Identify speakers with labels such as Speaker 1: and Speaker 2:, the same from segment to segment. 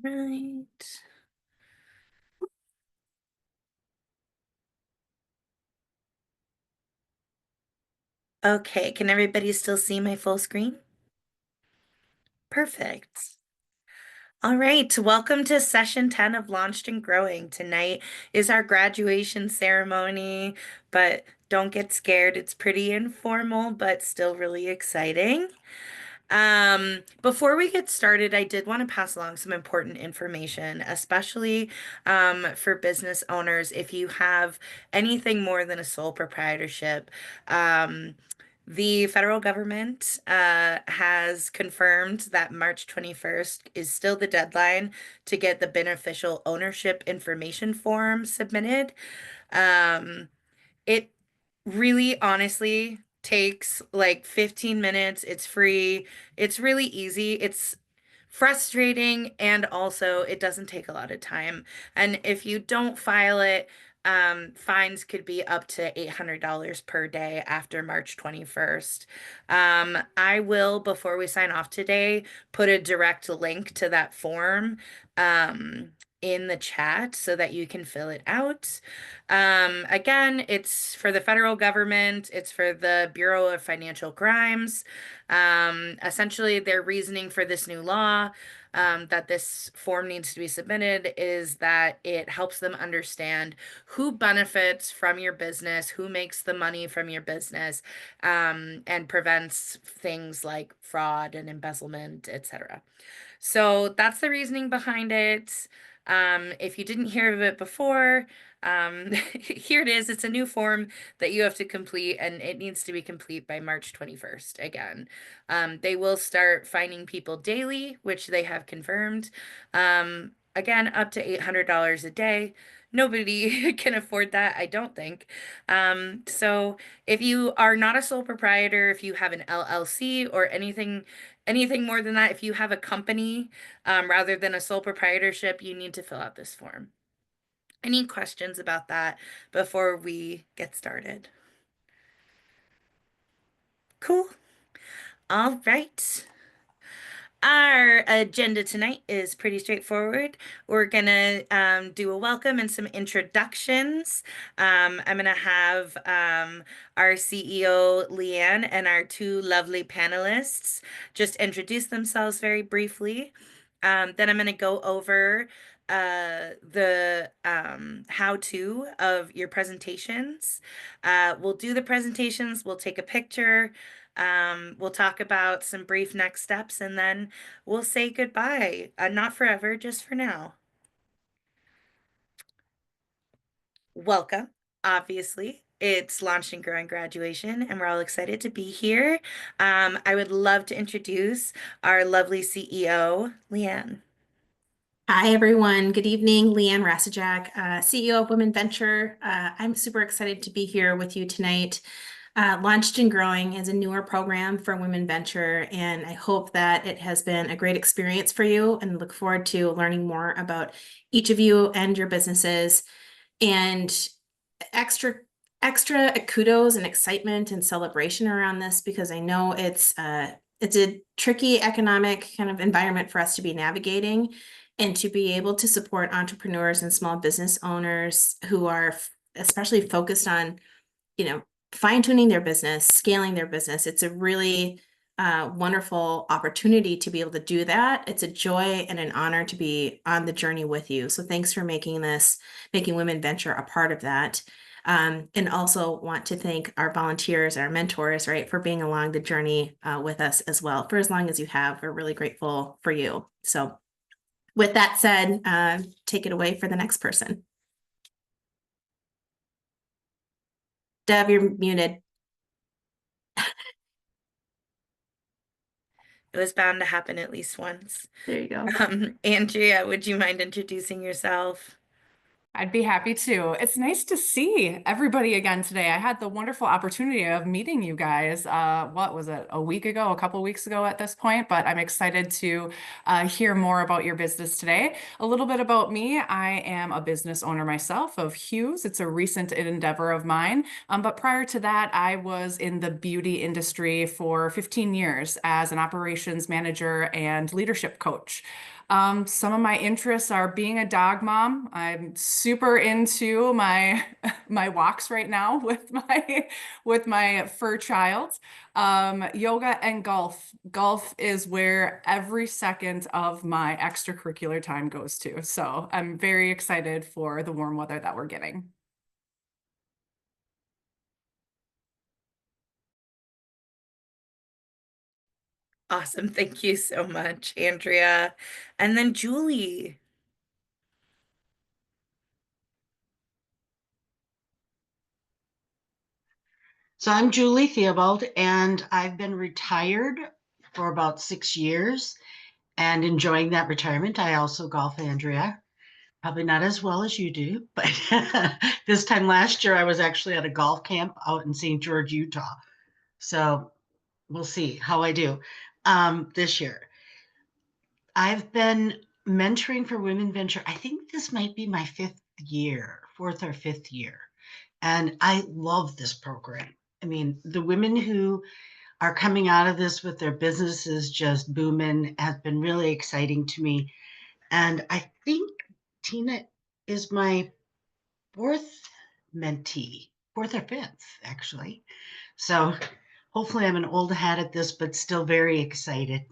Speaker 1: Right. Okay, can everybody still see my full screen? Perfect. All right, welcome to session 10 of Launched and Growing. Tonight is our graduation ceremony, but don't get scared. It's pretty informal, but still really exciting. Before we get started, I did want to pass along some important information, especially for business owners. If you have anything more than a sole proprietorship, um, the federal government has confirmed that March 21st is still the deadline to get the beneficial ownership information form submitted. Um, it really honestly takes like 15 minutes. It's free. It's really easy. It's frustrating and also it doesn't take a lot of time. And if you don't file it, fines could be up to $800 per day after March 21st. I will, before we sign off today, put a direct link to that form in the chat so that you can fill it out. Again, it's for the federal government, it's for the Bureau of Financial Crimes. Essentially, their reasoning for this new law, that this form needs to be submitted, is that it helps them understand who benefits from your business, who makes the money from your business, and prevents things like fraud and embezzlement, etc. So that's the reasoning behind it. If you didn't hear of it before, here it is. It's a new form that you have to complete, and it needs to be complete by March 21st again. They will start fining people daily, which they have confirmed. Again, up to $800 a day. Nobody can afford that, I don't think. So if you are not a sole proprietor, if you have an LLC or anything more than that, if you have a company, rather than a sole proprietorship, you need to fill out this form. Any questions about that before we get started? Cool. All right. Our agenda tonight is pretty straightforward. We're gonna do a welcome and some introductions. I'm gonna have our CEO, Leanne, and our two lovely panelists just introduce themselves very briefly. Then I'm gonna go over the how-to of your presentations. We'll do the presentations, we'll take a picture. We'll talk about some brief next steps and then we'll say goodbye. Not forever, just for now. Welcome, obviously. It's Launch and Growing Graduation, and we're all excited to be here. I would love to introduce our lovely CEO, Leanne.
Speaker 2: Hi, everyone. Good evening. Leanne Rasajak, CEO of Women Venture. I'm super excited to be here with you tonight. Launched and Growing is a newer program for Women Venture, and I hope that it has been a great experience for you and look forward to learning more about each of you and your businesses. And extra kudos and excitement and celebration around this because I know it's a tricky economic kind of environment for us to be navigating and to be able to support entrepreneurs and small business owners who are especially focused on, fine-tuning their business, scaling their business. It's a really wonderful opportunity to be able to do that. It's a joy and an honor to be on the journey with you. So thanks for making Women Venture a part of that. And also want to thank our volunteers, our mentors, right, for being along the journey with us as well for as long as you have. We're really grateful for you. So with that said, take it away for the next person. Deb, you're muted.
Speaker 1: It was bound to happen at least once.
Speaker 2: There you go.
Speaker 1: Andrea, would you mind introducing yourself?
Speaker 3: I'd be happy to. It's nice to see everybody again today. I had the wonderful opportunity of meeting you guys, what was it, a week ago, a couple weeks ago at this point, but I'm excited to hear more about your business today. A little bit about me. I am a business owner myself of Hughes. It's a recent endeavor of mine. But prior to that, I was in the beauty industry for 15 years as an operations manager and leadership coach. Some of my interests are being a dog mom. I'm super into my my walks right now with my fur child. Yoga and golf. Golf is where every second of my extracurricular time goes to. So I'm very excited for the warm weather that we're getting.
Speaker 1: Awesome. Thank you so much, Andrea. And then Julie.
Speaker 4: So I'm Julie Theobald, and I've been retired for about 6 years and enjoying that retirement. I also golf, Andrea. Probably not as well as you do, but this time last year I was actually at a golf camp out in St. George, Utah. So we'll see how I do this year. I've been mentoring for Women Venture. I think this might be my fourth or fifth year. And I love this program. I mean, the women who are coming out of this with their businesses just booming has been really exciting to me. And I think Tina is my fourth mentee, fourth or fifth, actually. So hopefully I'm an old hat at this, but still very excited.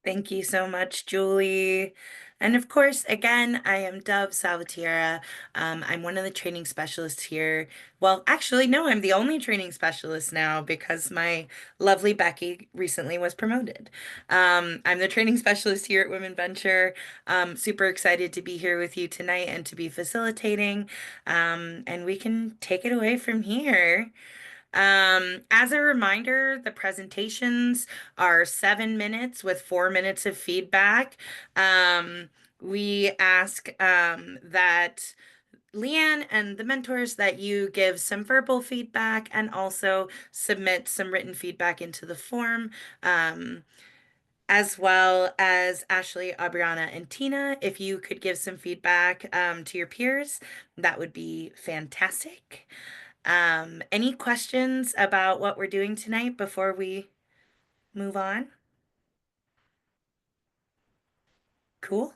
Speaker 1: Thank you so much, Julie. And of course, again, I am Dove Salvatierra. I'm one of the training specialists here. Well, actually, no, I'm the only training specialist now because my lovely Becky recently was promoted. I'm the training specialist here at Women Venture. Super excited to be here with you tonight and to be facilitating. And we can take it away from here. As a reminder, the presentations are 7 minutes with 4 minutes of feedback. We ask that Leanne and the mentors that you give some verbal feedback and also submit some written feedback into the form. As well as Ashley, Aubriana, and Tina, if you could give some feedback to your peers, that would be fantastic. Any questions about what we're doing tonight before we move on? Cool.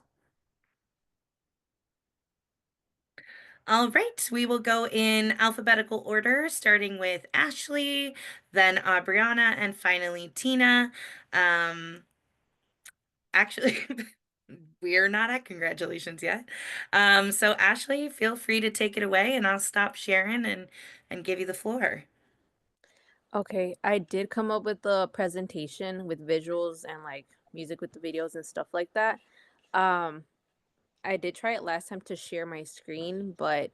Speaker 1: All right, we will go in alphabetical order, starting with Ashley, then Aubriana, and finally Tina. Um, actually, we're not at congratulations yet. So Ashley, feel free to take it away, and I'll stop sharing and give you the floor.
Speaker 5: Okay, I did come up with the presentation with visuals and like music with the videos and stuff like that. Um, I did try it last time to share my screen, but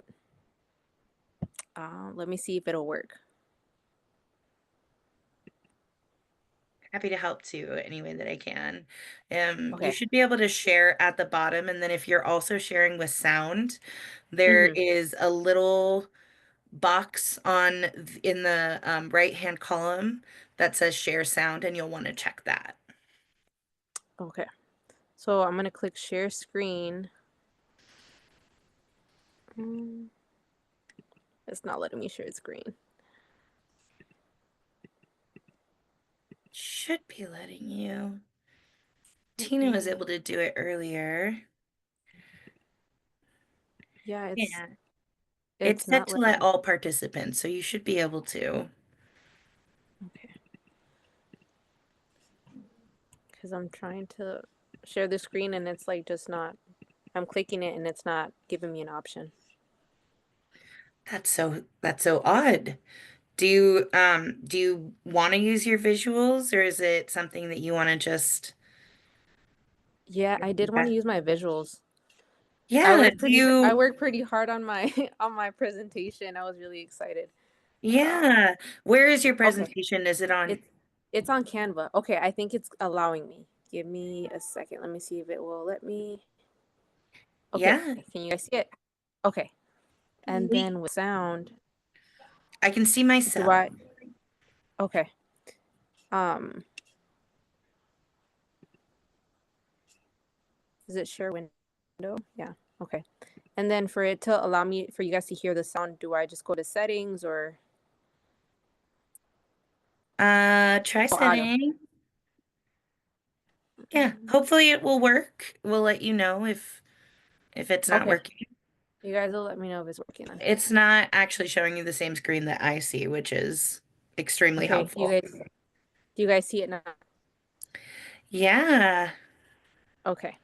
Speaker 5: let me see if it'll work.
Speaker 1: Happy to help too, any way that I can. You
Speaker 5: Okay.
Speaker 1: should be able to share at the bottom, and then if you're also sharing with sound, there
Speaker 5: Mm-hmm.
Speaker 1: is a little box in the right-hand column that says share sound, and you'll want to check that.
Speaker 5: Okay. So I'm gonna click share screen. It's not letting me share screen.
Speaker 1: Should be letting you.
Speaker 5: Let
Speaker 1: Tina was
Speaker 5: me.
Speaker 1: able to do it earlier.
Speaker 5: Yeah,
Speaker 1: Yeah. It's
Speaker 5: it's
Speaker 1: set
Speaker 5: not
Speaker 1: to let
Speaker 5: letting.
Speaker 1: all participants, so you should be able to.
Speaker 5: Okay. Because I'm trying to share the screen and it's like just not. I'm clicking it and it's not giving me an option.
Speaker 1: That's so odd. Do you want to use your visuals, or is it something that you want to just
Speaker 5: Yeah, I did want to use my visuals.
Speaker 1: Yeah,
Speaker 5: I worked pretty hard on my on my presentation. I was really excited. Um,
Speaker 1: yeah. Where is your
Speaker 5: okay.
Speaker 1: presentation? Is it on?
Speaker 5: It's it's on Canva. Okay, I think it's allowing me. Give me a second. Let me see if it will let me. Okay,
Speaker 1: Yeah.
Speaker 5: can you guys see it? Okay. And
Speaker 1: We
Speaker 5: then with sound,
Speaker 1: I can see
Speaker 5: do
Speaker 1: myself.
Speaker 5: I okay. Um, is it share window? Yeah. Okay. And then for it to allow me for you guys to hear the sound, do I just go to settings or
Speaker 1: Try
Speaker 5: audio?
Speaker 1: setting. Yeah, hopefully it will work. We'll let you know if it's not
Speaker 5: Okay.
Speaker 1: working.
Speaker 5: You guys will let me know if it's working then.
Speaker 1: It's not actually showing you the same screen that I see, which is extremely
Speaker 5: Okay,
Speaker 1: helpful.
Speaker 5: do you guys see it now?
Speaker 1: Yeah.
Speaker 5: Okay.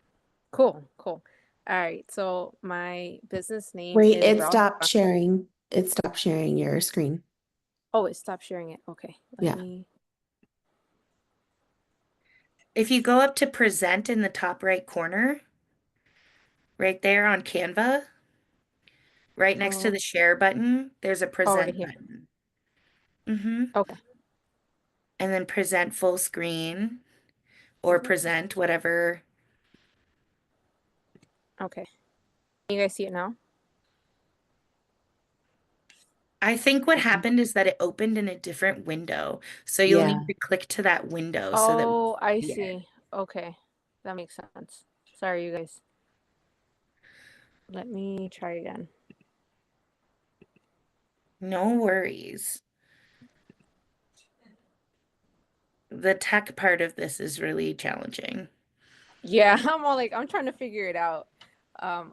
Speaker 5: Cool. All right. So my business name
Speaker 6: Wait,
Speaker 5: is
Speaker 6: it
Speaker 5: Brow.
Speaker 6: stopped sharing. It stopped sharing your screen.
Speaker 5: Oh, it stopped sharing it. Okay. Let
Speaker 6: Yeah.
Speaker 5: me.
Speaker 1: If you go up to present in the top right corner, right there on Canva, right next to
Speaker 5: Oh,
Speaker 1: the share button, there's a
Speaker 5: right
Speaker 1: present
Speaker 5: here.
Speaker 1: button. Mm-hmm.
Speaker 5: Okay.
Speaker 1: And then present full screen or present whatever.
Speaker 5: Okay. You guys see it now?
Speaker 1: I think what
Speaker 6: Okay.
Speaker 1: happened is that it opened in a different window. So you'll
Speaker 6: Yeah.
Speaker 1: need to click to that window so that we
Speaker 5: Oh, I
Speaker 1: see it.
Speaker 5: see. Okay. That makes sense. Sorry, you guys. Let me try again.
Speaker 1: No worries. The tech part of this is really challenging.
Speaker 5: Yeah, I'm trying to figure it out.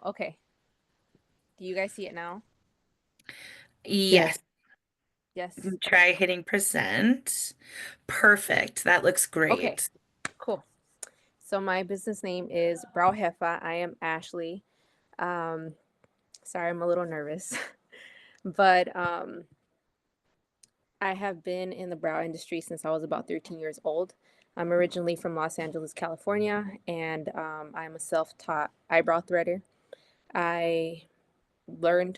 Speaker 5: Okay. Do you guys see it now?
Speaker 1: Yes.
Speaker 6: Yes.
Speaker 5: Yes. Okay.
Speaker 1: Try hitting present. Perfect. That looks
Speaker 5: Okay.
Speaker 1: great.
Speaker 5: Cool. So my business name is Brow Hefa. I am Ashley. Um, sorry, I'm a little nervous, but I have been in the brow industry since I was about 13 years old. I'm originally from Los Angeles, California, and I'm a self-taught eyebrow threader. I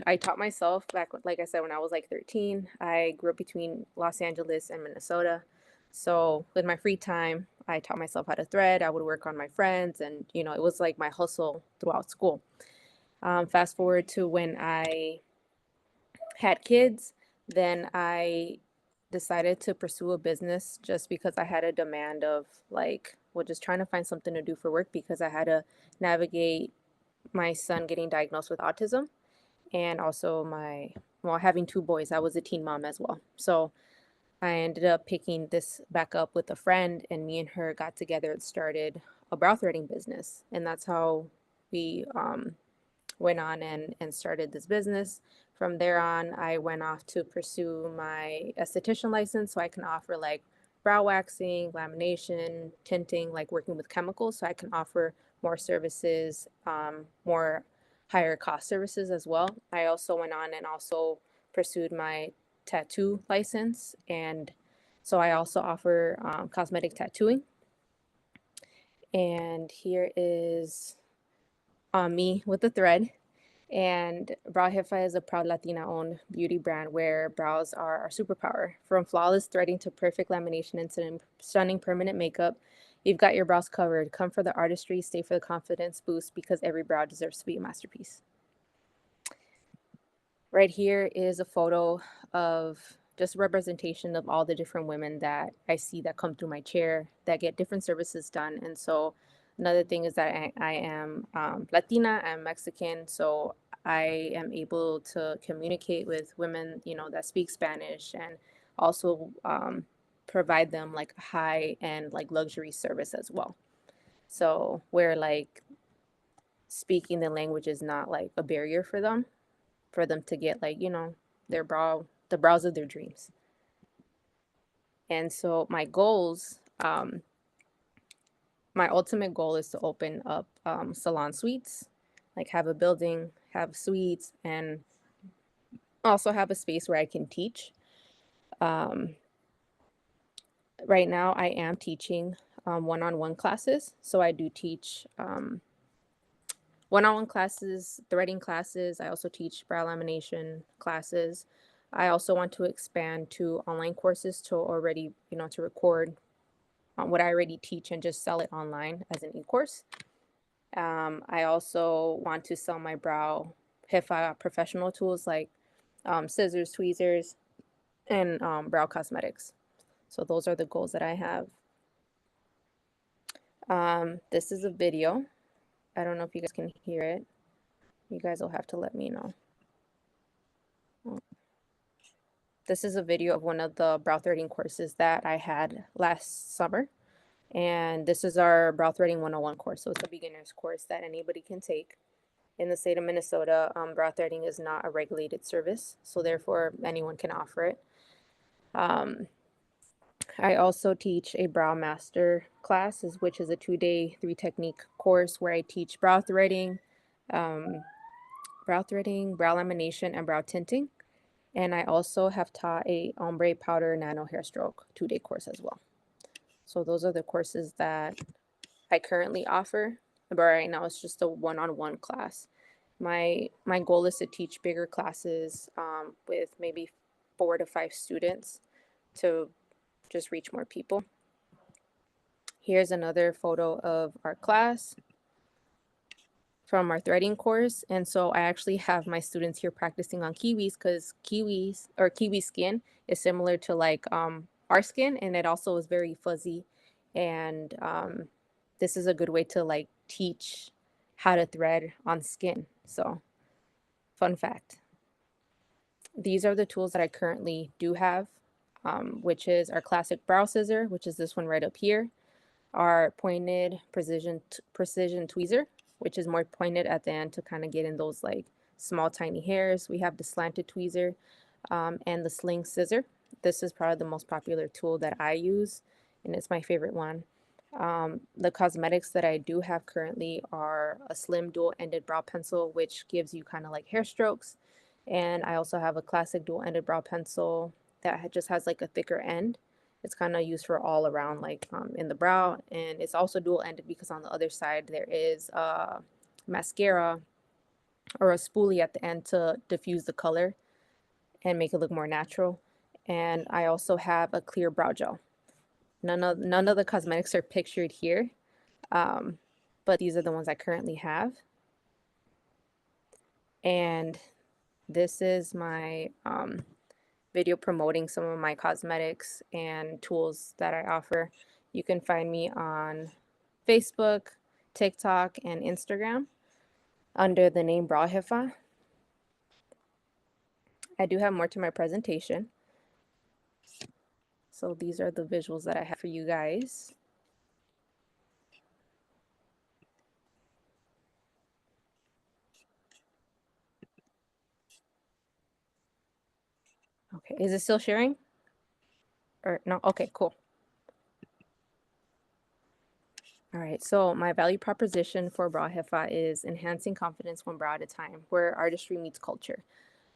Speaker 5: I taught myself back, like I said, when I was like 13. I grew up between Los Angeles and Minnesota. So with my free time, I taught myself how to thread. I would work on my friends, and it was like my hustle throughout school. Fast forward to when I had kids, then I decided to pursue a business just because I had a demand of like, well, just trying to find something to do for work because I had to navigate my son getting diagnosed with autism and also having two boys. I was a teen mom as well. So I ended up picking this back up with a friend, and me and her got together and started a brow threading business. And that's how we went on and started this business. From there on, I went off to pursue my esthetician license so I can offer like brow waxing, lamination, tinting, like working with chemicals. So I can offer more services, more higher cost services as well. I also went on and also pursued my tattoo license. And so I also offer cosmetic tattooing. And here is me with the thread. And Brow Hifa is a proud Latina owned beauty brand where brows are our superpower. From flawless threading to perfect lamination and stunning permanent makeup, you've got your brows covered. Come for the artistry, stay for the confidence boost because every brow deserves to be a masterpiece. Right here is a photo of just a representation of all the different women that I see that come through my chair that get different services done. And so another thing is that I am Latina, I'm Mexican, so I am able to communicate with women, that speak Spanish and also provide them like high end like luxury service as well. So where like speaking the language is not like a barrier for them to get like the brows of their dreams. And so my ultimate goal is to open up salon suites, like have a building, have suites, and also have a space where I can teach. um, right now I am teaching one-on-one classes, so I do teach one-on-one classes, threading classes. I also teach brow lamination classes. I also want to expand to online courses to already, to record what I already teach and just sell it online as an e-course. I also want to sell my brow HIFA professional tools like scissors, tweezers, and brow cosmetics. So those are the goals that I have. This is a video. I don't know if you guys can hear it. You guys will have to let me know. This is a video of one of the brow threading courses that I had last summer. And this is our brow threading 101 course. So it's a beginner's course that anybody can take. In the state of Minnesota, brow threading is not a regulated service, so therefore anyone can offer it. I also teach a brow master class, which is a 2-day, 3 technique course where I teach um, brow threading, brow lamination, and brow tinting. And I also have taught a ombre powder nano hair stroke 2-day course as well. So those are the courses that I currently offer, but right now it's just a one-on-one class. My goal is to teach bigger classes with maybe 4 to 5 students to just reach more people. Here's another photo of our class from our threading course. And so I actually have my students here practicing on kiwis because kiwi skin is similar to like our skin, and it also is very fuzzy. And this is a good way to like teach how to thread on skin. So fun fact. These are the tools that I currently do have, which is our classic brow scissor, which is this one right up here, our pointed precision tweezer, which is more pointed at the end to kind of get in those like small tiny hairs. We have the slanted tweezer and the sling scissor. This is probably the most popular tool that I use, and it's my favorite one. The cosmetics that I do have currently are a slim dual-ended brow pencil, which gives you kind of like hair strokes. And I also have a classic dual-ended brow pencil that just has like a thicker end. It's kind of used for all around, like in the brow. And it's also dual-ended because on the other side there is mascara or a spoolie at the end to diffuse the color and make it look more natural. And I also have a clear brow gel. None of the cosmetics are pictured here, but these are the ones I currently have. And this is my video promoting some of my cosmetics and tools that I offer. You can find me on Facebook, TikTok, and Instagram under the name Brauhefa. I do have more to my presentation. So these are the visuals that I have for you guys. Okay, is it still sharing? Or no? Okay, cool. All right, so my value proposition for Brauhefa is enhancing confidence one brow at a time, where artistry meets culture.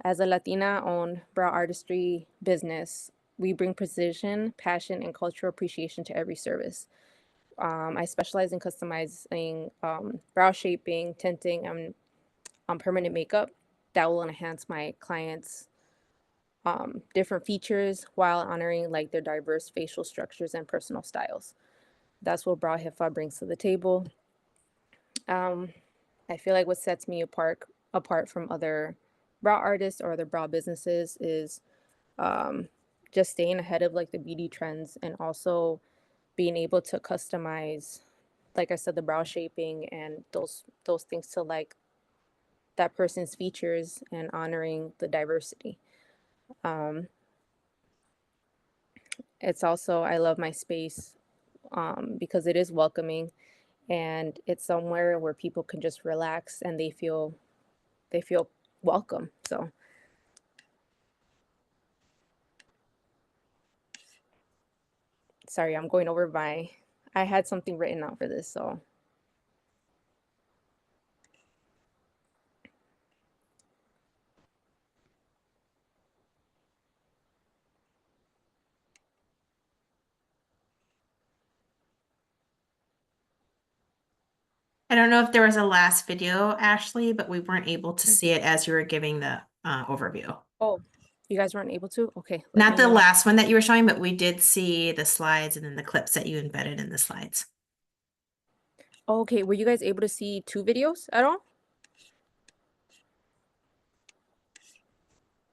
Speaker 5: As a Latina-owned brow artistry business, we bring precision, passion, and cultural appreciation to every service. I specialize in customizing brow shaping, tinting, and permanent makeup that will enhance my clients' different features while honoring like their diverse facial structures and personal styles. That's what Brow Hifa brings to the table. I feel like what sets me apart from other brow artists or other brow businesses is just staying ahead of like the beauty trends and also being able to customize, like I said, the brow shaping and those things to like that person's features and honoring the diversity. It's also, I love my space because it is welcoming and it's somewhere where people can just relax and they feel welcome. So sorry, I'm going over I had something written out for this, so
Speaker 2: I don't know if there was a last video, Ashley, but we weren't able to see it as you were giving the overview.
Speaker 5: oh, you guys weren't able to? Okay, let
Speaker 2: Not
Speaker 5: me
Speaker 2: the
Speaker 5: know.
Speaker 2: last one that you were showing, but we did see the slides and then the clips that you embedded in the slides.
Speaker 5: Okay, were you guys able to see 2 videos at all?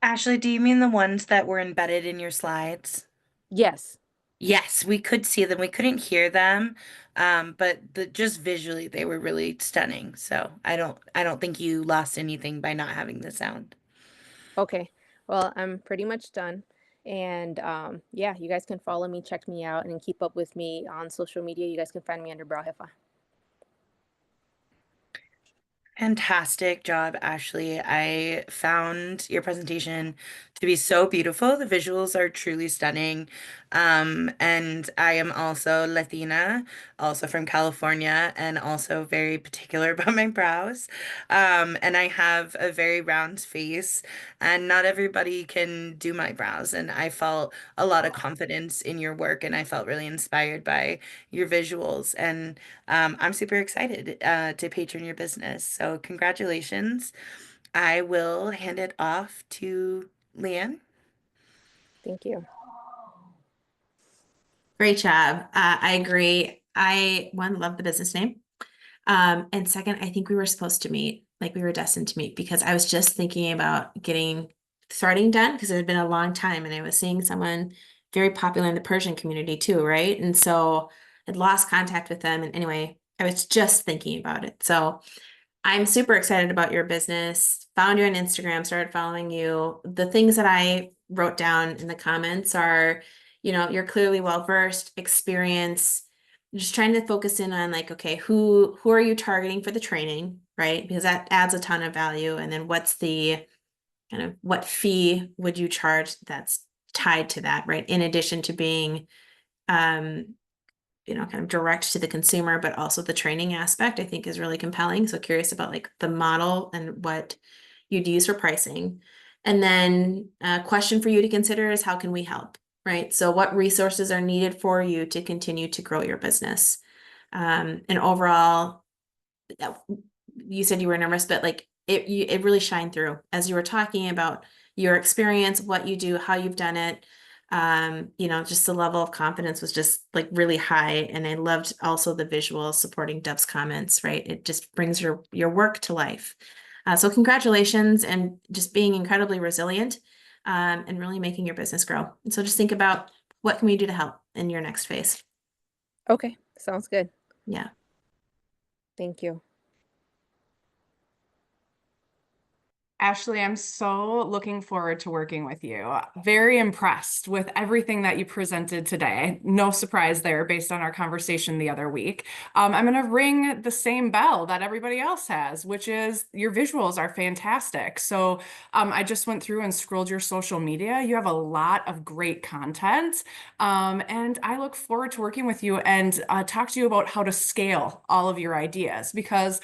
Speaker 1: Ashley, do you mean the ones that were embedded in your slides?
Speaker 5: Yes.
Speaker 1: Yes, we could see them. We couldn't hear them, but just visually they were really stunning. So I don't think you lost anything by not having the sound.
Speaker 5: Okay. Well, I'm pretty much done. And yeah, you guys can follow me, check me out, and keep up with me on social media. You guys can find me under Brow Hefa.
Speaker 1: Fantastic job, Ashley. I found your presentation to be so beautiful. The visuals are truly stunning. And I am also Latina, also from California, and also very particular about my brows. And I have a very round face, and not everybody can do my brows. And I felt a lot of confidence in your work, and I felt really inspired by your visuals. And I'm super excited to patron your business. So congratulations. I will hand it off to Leanne.
Speaker 5: Thank you.
Speaker 2: Great job. I agree. I, one, love the business name. And second, I think we were supposed to meet, like we were destined to meet, because I was just thinking about getting threading done because it had been a long time and I was seeing someone very popular in the Persian community too, right? And so I'd lost contact with them. And anyway, I was just thinking about it. So I'm super excited about your business. Found you on Instagram, started following you. The things that I wrote down in the comments are, you're clearly well versed, experience, just trying to focus in on like, okay, who are you targeting for the training, right? Because that adds a ton of value. And then what's the kind of what fee would you charge that's tied to that, right? In addition to being kind of direct to the consumer, but also the training aspect, I think is really compelling. So curious about like the model and what you'd use for pricing. And then a question for you to consider is how can we help, right? So what resources are needed for you to continue to grow your business? And overall, you said you were nervous, but like it really shined through as you were talking about your experience, what you do, how you've done it. Just the level of confidence was just like really high. And I loved also the visuals supporting Deb's comments, right? It just brings your work to life. So congratulations and just being incredibly resilient, and really making your business grow. And so just think about what can we do to help in your next phase?
Speaker 5: Okay, sounds good.
Speaker 2: Yeah.
Speaker 5: Thank you.
Speaker 3: Ashley, I'm so looking forward to working with you. Very impressed with everything that you presented today. No surprise there based on our conversation the other week. I'm going to ring the same bell that everybody else has, which is your visuals are fantastic. So I just went through and scrolled your social media. You have a lot of great content. And I look forward to working with you and talk to you about how to scale all of your ideas because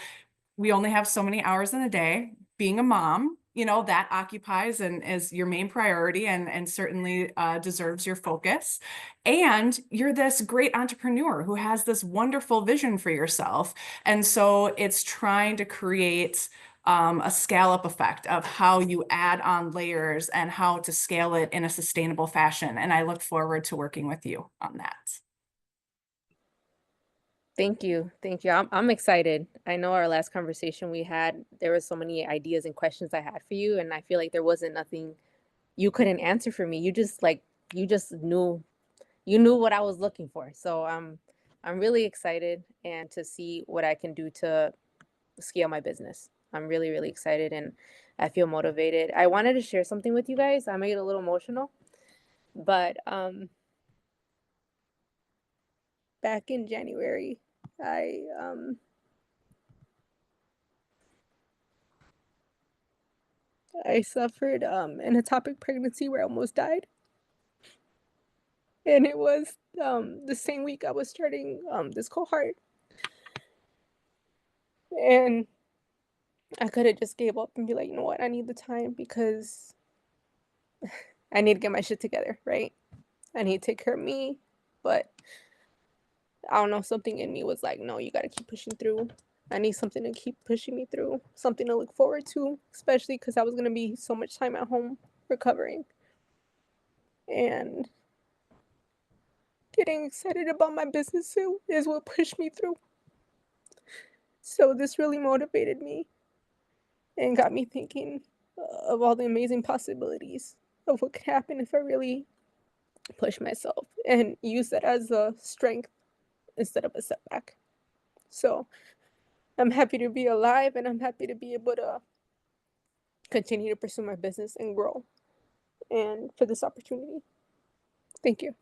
Speaker 3: we only have so many hours in a day. Being a mom, that occupies and is your main priority and certainly deserves your focus. And you're this great entrepreneur who has this wonderful vision for yourself. And so it's trying to create a scale-up effect of how you add on layers and how to scale it in a sustainable fashion. And I look forward to working with you on that.
Speaker 5: Thank you. Thank you. I'm excited. I know our last conversation we had, there were so many ideas and questions I had for you, and I feel like there wasn't nothing you couldn't answer for me. You just knew what I was looking for. So I'm really excited and to see what I can do to scale my business. I'm really, really excited and I feel motivated. I wanted to share something with you guys. I may get a little emotional, but back in January, I suffered an ectopic pregnancy where I almost died. And it was the same week I was starting this cohort. And I could have just gave up and be like, you know what, I need the time because I need to get my shit together, right? I need to take care of me. But I don't know, something in me was like, no, you gotta keep pushing through. I need something to keep pushing me through, something to look forward to, especially because I was gonna be so much time at home recovering. And getting excited about my business is what pushed me through. So this really motivated me and got me thinking of all the amazing possibilities of what could happen if I really push myself and use that as a strength instead of a setback. So I'm happy to be alive and I'm happy to be able to continue to pursue my business and grow and for this opportunity. Thank you.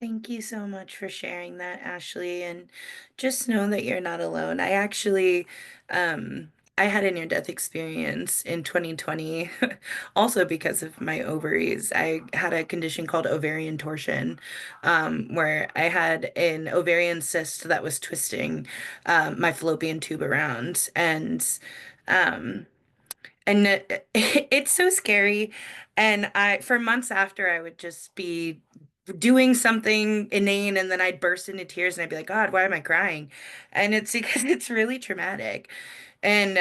Speaker 1: Thank you so much for sharing that, Ashley. And just know that you're not alone. I had a near-death experience in 2020, also because of my ovaries. I had a condition called ovarian torsion, where I had an ovarian cyst that was twisting my fallopian tube around. Um, it's so scary. And for months after, I would just be doing something inane and then I'd burst into tears and I'd be like, God, why am I crying? And it's because it's really traumatic. And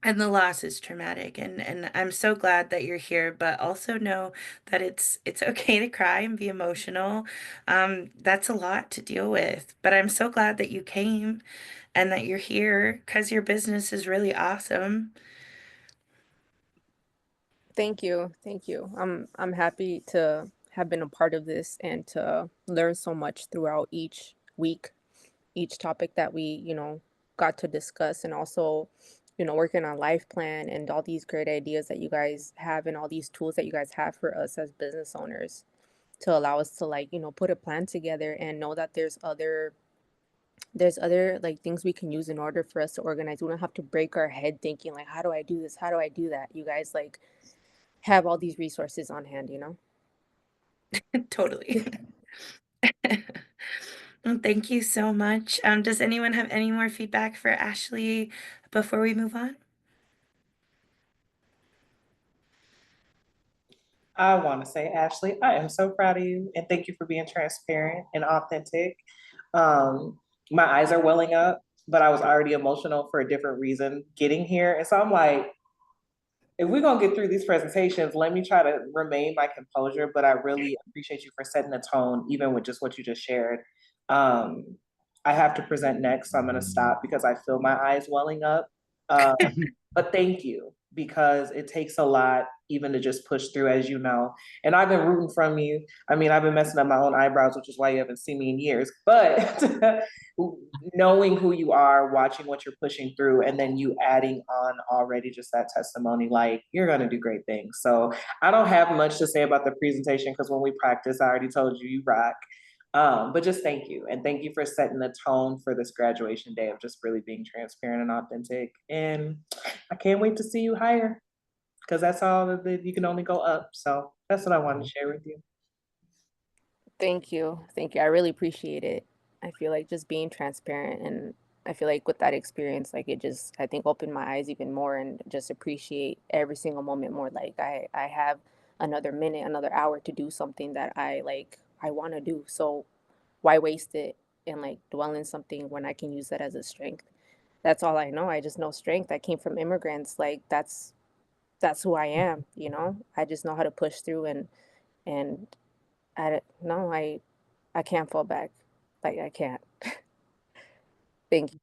Speaker 1: and the loss is traumatic and I'm so glad that you're here, but also know that it's okay to cry and be emotional. That's a lot to deal with, but I'm so glad that you came and that you're here because your business is really awesome.
Speaker 5: Thank you. Thank you. I'm happy to have been a part of this and to learn so much throughout each week, each topic that we, got to discuss, and also, working on life plan and all these great ideas that you guys have and all these tools that you guys have for us as business owners to allow us to, like, put a plan together and know that there's other like things we can use in order for us to organize. We don't have to break our head thinking like, how do I do this? How do I do that? You guys like have all these resources on hand.
Speaker 1: Totally. Well, thank you so much. Does anyone have any more feedback for Ashley before we move on?
Speaker 7: I want to say, Ashley, I am so proud of you and thank you for being transparent and authentic. My eyes are welling up, but I was already emotional for a different reason getting here. And so I'm like, if we're gonna get through these presentations, let me try to remain my composure. But I really appreciate you for setting the tone, even with just what you just shared. Um, I have to present next, so I'm gonna stop because I feel my eyes welling up. Uh, but thank you because it takes a lot even to just push through, as you know. And I've been rooting from you. I mean, I've been messing up my own eyebrows, which is why you haven't seen me in years. But knowing who you are, watching what you're pushing through, and then you adding on already just that testimony, like you're gonna do great things. So I don't have much to say about the presentation because when we practice, I already told you you rock. But just thank you. And thank you for setting the tone for this graduation day of just really being transparent and authentic. And I can't wait to see you higher because that's all that you can only go up. So that's what I wanted to share with you.
Speaker 5: Thank you. Thank you. I really appreciate it. I feel like just being transparent, and I feel like with that experience, like it just, I think, opened my eyes even more and just appreciate every single moment more. Like I have another minute, another hour to do something that I want to do. So why waste it and like dwell in something when I can use that as a strength? That's all I know. I just know strength. I came from immigrants. Like that's who I am. I just know how to push through and I no, I can't fall back. Like I can't. Thank you.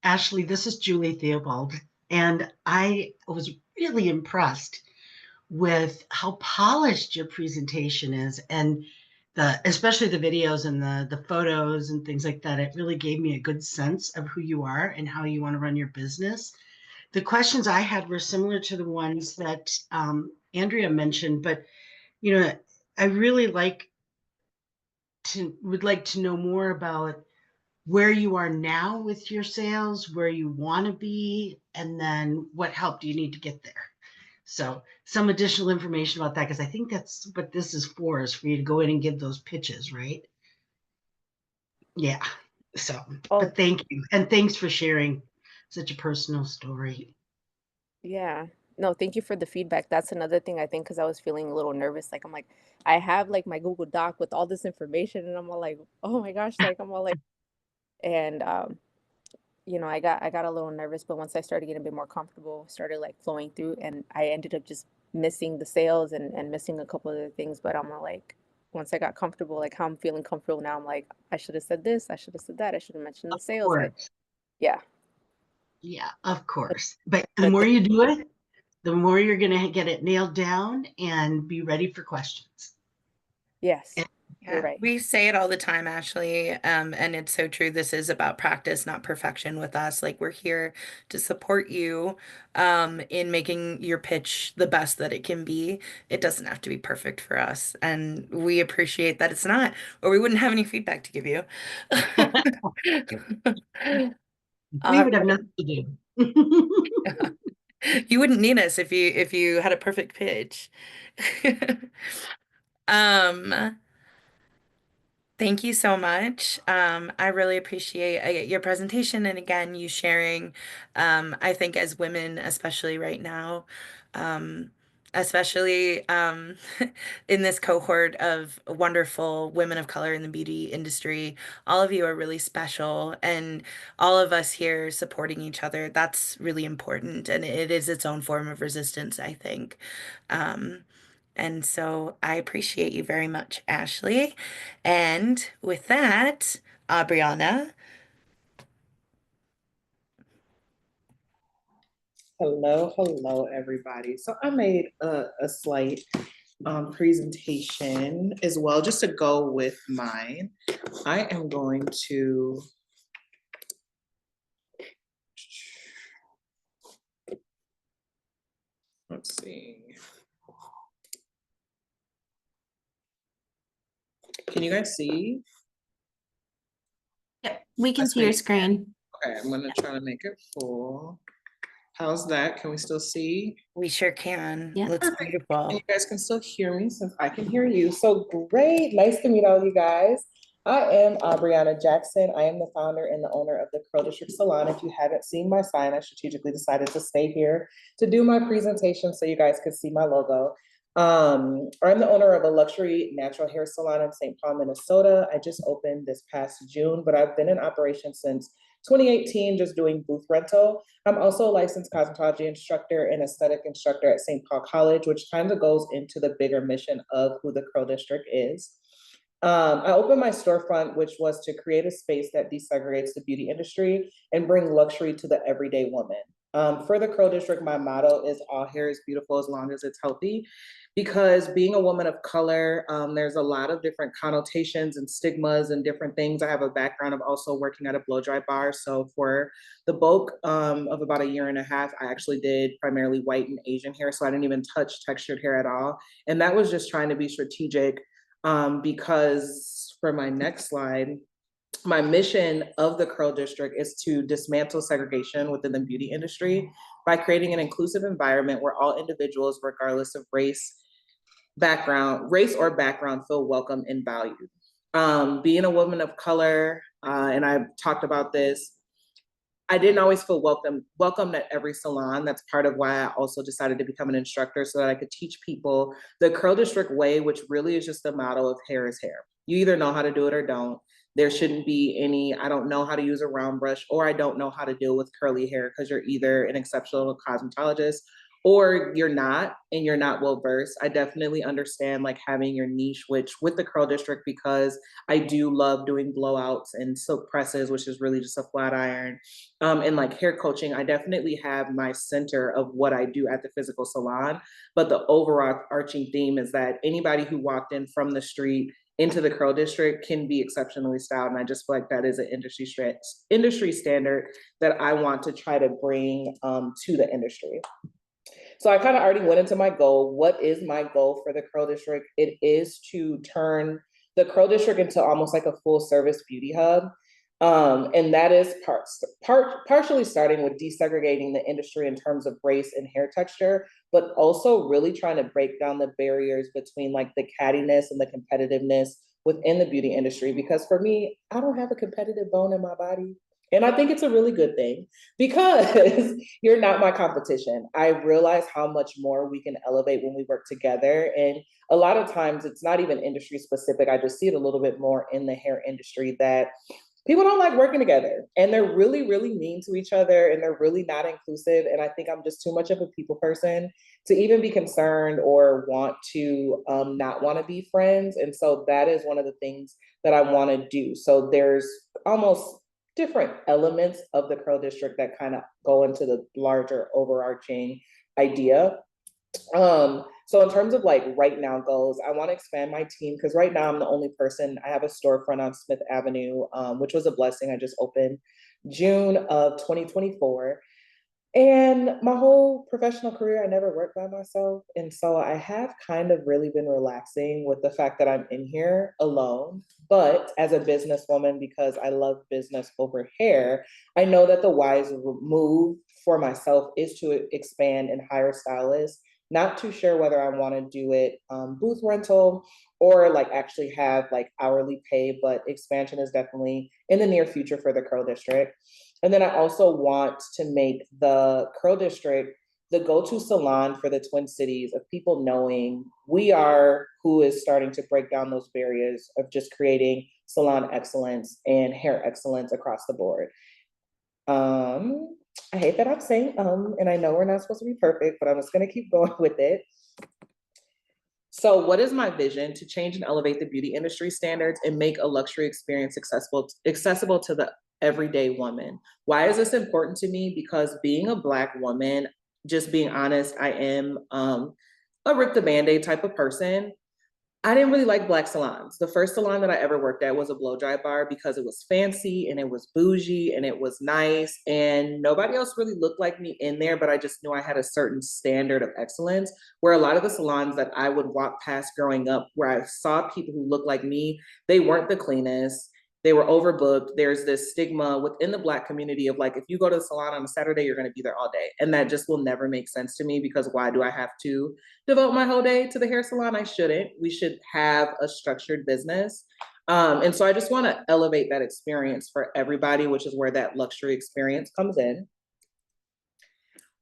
Speaker 4: Ashley, this is Julie Theobald, and I was really impressed with how polished your presentation is, and especially the videos and the photos and things like that. It really gave me a good sense of who you are and how you want to run your business. The questions I had were similar to the ones that Andrea mentioned, but you know, I really would like to know more about where you are now with your sales, where you want to be, and then what help do you need to get there. So some additional information about that, because I think that's what this is for you to go in and give those pitches, right? Yeah. So,
Speaker 5: Oh,
Speaker 4: but thank you. And thanks for sharing such a personal story.
Speaker 5: yeah. No, thank you for the feedback. That's another thing I think because I was feeling a little nervous. Like I'm like, I have like my Google Doc with all this information and I'm all like, oh my gosh, like I'm all like and I got a little nervous, but once I started getting a bit more comfortable, started like flowing through, and I ended up just missing the sales and missing a couple of other things. But I'm all like, once I got comfortable, like how I'm feeling comfortable now, I'm like, I should have said this, I should have said that, I should have mentioned
Speaker 4: Of
Speaker 5: the sales.
Speaker 4: course.
Speaker 5: Yeah,
Speaker 4: Yeah, of
Speaker 5: but,
Speaker 4: course. But the
Speaker 5: but
Speaker 4: more you do it, the more you're going to get it nailed down and be ready for questions.
Speaker 5: Yes,
Speaker 4: And
Speaker 5: you're
Speaker 1: Yeah,
Speaker 5: right.
Speaker 1: we say it all the time, Ashley, and it's so true. This is about practice, not perfection with us. Like we're here to support you in making your pitch the best that it can be. It doesn't have to be perfect for us, and we appreciate that it's not, or we wouldn't have any feedback to give you.
Speaker 4: we
Speaker 1: Uh,
Speaker 4: would have nothing to do.
Speaker 1: you wouldn't need us if you had a perfect pitch. Um, Thank you so much. I really appreciate your presentation and again, you sharing. I think as women, especially right now, um, especially in this cohort of wonderful women of color in the beauty industry, all of you are really special, and all of us here supporting each other, that's really important, and it is its own form of resistance, I think. Um, and so I appreciate you very much, Ashley. And with that, Brianna,
Speaker 7: Hello, everybody. So I made a slight presentation as well, just to go with mine. I am going to, let's see. Can you guys see?
Speaker 2: Yep, we can
Speaker 7: That's
Speaker 2: see your
Speaker 7: me.
Speaker 2: screen.
Speaker 7: Okay, I'm gonna try to make it full. How's that? Can we still see?
Speaker 1: we sure can.
Speaker 2: Yeah.
Speaker 1: Looks
Speaker 7: Perfect. And you
Speaker 1: beautiful.
Speaker 7: guys can still hear me since I can hear you. So great. Nice to meet all you guys. I am Brianna Jackson. I am the founder and the owner of the Curl District Salon. If you haven't seen my sign, I strategically decided to stay here to do my presentation so you guys could see my logo. I'm the owner of a luxury natural hair salon in St. Paul, Minnesota. I just opened this past June, but I've been in operation since 2018, just doing booth rental. I'm also a licensed cosmetology instructor and aesthetic instructor at St. Paul College, which kind of goes into the bigger mission of who the Curl District is. I opened my storefront, which was to create a space that desegregates the beauty industry and bring luxury to the everyday woman. For the Curl District, my motto is all hair is beautiful as long as it's healthy. Because being a woman of color, there's a lot of different connotations and stigmas and different things. I have a background of also working at a blow dry bar. So for the bulk of about a year and a half, I actually did primarily white and Asian hair. So I didn't even touch textured hair at all. And that was just trying to be strategic because for my next slide, my mission of the Curl District is to dismantle segregation within the beauty industry by creating an inclusive environment where all individuals, regardless of race or background, feel welcome and valued. Being a woman of color, and I've talked about this, I didn't always feel welcomed at every salon. That's part of why I also decided to become an instructor so that I could teach people the Curl District way, which really is just the motto of hair is hair. You either know how to do it or don't. There shouldn't be any, I don't know how to use a round brush, or I don't know how to deal with curly hair, because you're either an exceptional cosmetologist or you're not, and you're not well versed. I definitely understand like having your niche, which with the Curl District, because I do love doing blowouts and silk presses, which is really just a flat iron, and like hair coaching, I definitely have my center of what I do at the physical salon. But the overarching theme is that anybody who walked in from the street into the Curl District can be exceptionally styled. And I just feel like that is an industry standard that I want to try to bring to the industry. So I kind of already went into my goal. What is my goal for the Curl District? It is to turn the Curl District into almost like a full service beauty hub. And that is partially starting with desegregating the industry in terms of race and hair texture, but also really trying to break down the barriers between like the cattiness and the competitiveness within the beauty industry. Because for me, I don't have a competitive bone in my body. And I think it's a really good thing because you're not my competition. I realize how much more we can elevate when we work together. And a lot of times it's not even industry specific. I just see it a little bit more in the hair industry that people don't like working together and they're really, really mean to each other and they're really not inclusive. And I think I'm just too much of a people person to even be concerned or want to not want to be friends. And so that is one of the things that I want to do. So there's almost different elements of the Curl District that kind of go into the larger overarching idea. So So in terms of like right now goals, I want to expand my team because right now I'm the only person. I have a storefront on Smith Avenue, which was a blessing. I just opened June of 2024. And my whole professional career, I never worked by myself. And so I have kind of really been relaxing with the fact that I'm in here alone. But as a businesswoman, because I love business over hair, I know that the wise move for myself is to expand and hire stylists. Not too sure whether I want to do it booth rental or like actually have like hourly pay, but expansion is definitely in the near future for the Curl District. And then I also want to make the Curl District the go-to salon for the Twin Cities of people knowing we are who is starting to break down those barriers of just creating salon excellence and hair excellence across the board. I hate that I'm saying and I know we're not supposed to be perfect, but I'm just gonna keep going with it. So what is my vision? To change and elevate the beauty industry standards and make a luxury experience accessible to the everyday woman. Why is this important to me? Because being a Black woman, just being honest, I am a rip the Band-Aid type of person. I didn't really like Black salons. The first salon that I ever worked at was a blow dry bar because it was fancy and it was bougie and it was nice and nobody else really looked like me in there, but I just knew I had a certain standard of excellence. Where a lot of the salons that I would walk past growing up, where I saw people who looked like me, they weren't the cleanest. They were overbooked. There's this stigma within the Black community of like, if you go to the salon on a Saturday, you're going to be there all day. And that just will never make sense to me because why do I have to devote my whole day to the hair salon? I shouldn't. We should have a structured business. And so I just want to elevate that experience for everybody, which is where that luxury experience comes in.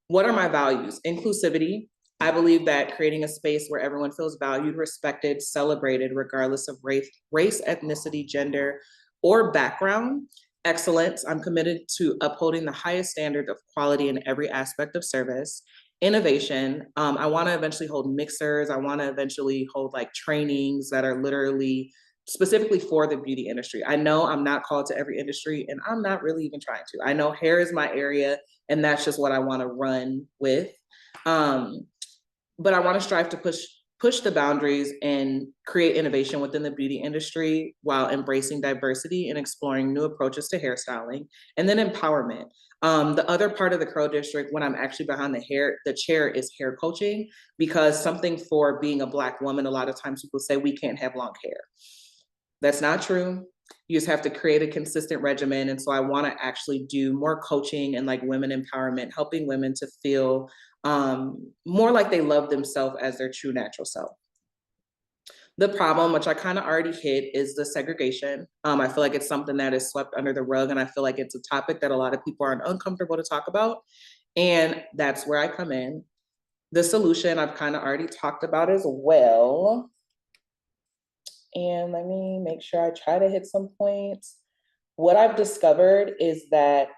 Speaker 7: What are my values? Inclusivity. I believe that creating a space where everyone feels valued, respected, celebrated, regardless of race, ethnicity, gender, or background. Excellence. I'm committed to upholding the highest standard of quality in every aspect of service. Innovation. I want to eventually hold mixers. I want to eventually hold like trainings that are literally specifically for the beauty industry. I know I'm not called to every industry and I'm not really even trying to. I know hair is my area and that's just what I want to run with. But I want to strive to push the boundaries and create innovation within the beauty industry while embracing diversity and exploring new approaches to hairstyling. And then empowerment. The other part of the Curl District, when I'm actually behind the chair is hair coaching, because something for being a Black woman, a lot of times people say we can't have long hair. That's not true. You just have to create a consistent regimen. And so I want to actually do more coaching and like women empowerment, helping women to feel more like they love themselves as their true natural self. The problem, which I kind of already hit, is the segregation. I feel like it's something that is swept under the rug, and I feel like it's a topic that a lot of people are uncomfortable to talk about. And that's where I come in. The solution I've kind of already talked about as well. And let me make sure I try to hit some points. What I've discovered is that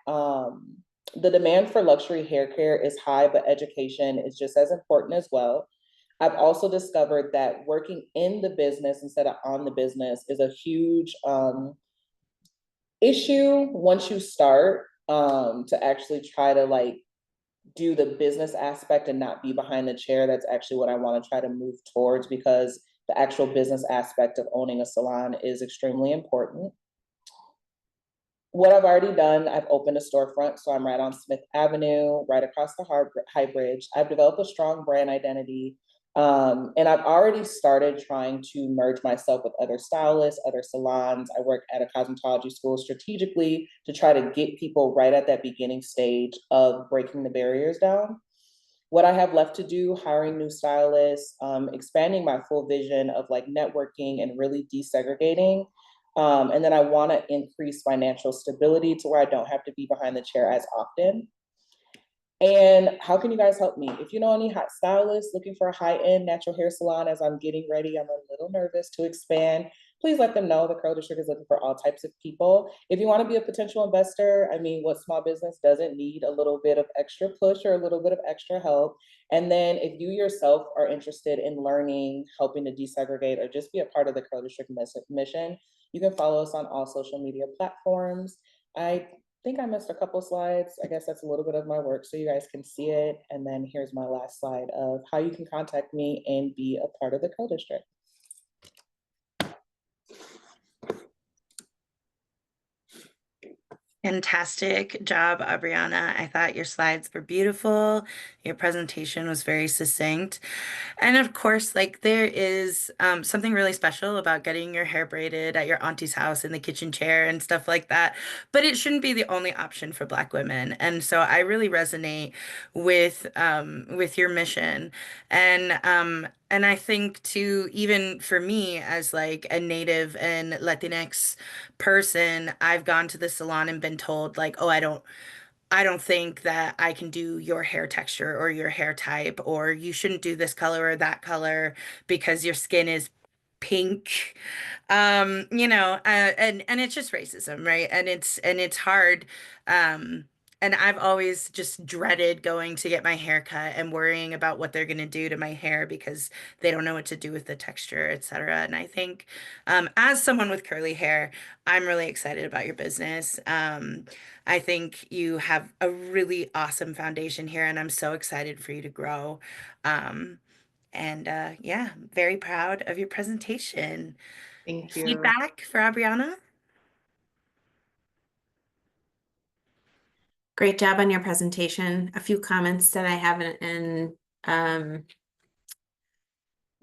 Speaker 7: the demand for luxury hair care is high, but education is just as important as well. I've also discovered that working in the business instead of on the business is a huge issue once you start to actually try to like do the business aspect and not be behind the chair. That's actually what I want to try to move towards, because the actual business aspect of owning a salon is extremely important. What I've already done, I've opened a storefront, so I'm right on Smith Avenue, right across the High Bridge. I've developed a strong brand identity, and I've already started trying to merge myself with other stylists, other salons. I work at a cosmetology school strategically to try to get people right at that beginning stage of breaking the barriers down. What I have left to do, hiring new stylists, expanding my full vision of like networking and really desegregating. And then I want to increase financial stability to where I don't have to be behind the chair as often. And how can you guys help me? If you know any hot stylists looking for a high-end natural hair salon as I'm getting ready, I'm a little nervous to expand. Please let them know the Curl District is looking for all types of people. If you want to be a potential investor, I mean, what small business doesn't need a little bit of extra push or a little bit of extra help? And then if you yourself are interested in learning, helping to desegregate, or just be a part of the Curl District mission, you can follow us on all social media platforms. I think I missed a couple slides. I guess that's a little bit of my work so you guys can see it. And then here's my last slide of how you can contact me and be a part of the co-district.
Speaker 1: Fantastic job, Aubriana. I thought your slides were beautiful. Your presentation was very succinct. And of course, like there is something really special about getting your hair braided at your auntie's house in the kitchen chair and stuff like that. But it shouldn't be the only option for Black women. And so I really resonate with your mission. And I think too, even for me as like a Native and Latinx person, I've gone to the salon and been told like, oh, I don't think that I can do your hair texture or your hair type, or you shouldn't do this color or that color because your skin is pink. And it's just racism, right? And it's hard. Um, and I've always just dreaded going to get my hair cut and worrying about what they're gonna do to my hair because they don't know what to do with the texture, etc. And I think as someone with curly hair, I'm really excited about your business. I think you have a really awesome foundation here, and I'm so excited for you to grow. And yeah, very proud of your presentation.
Speaker 7: Thank you.
Speaker 1: Feedback for Aubriana?
Speaker 2: Great job on your presentation. A few comments that I have um,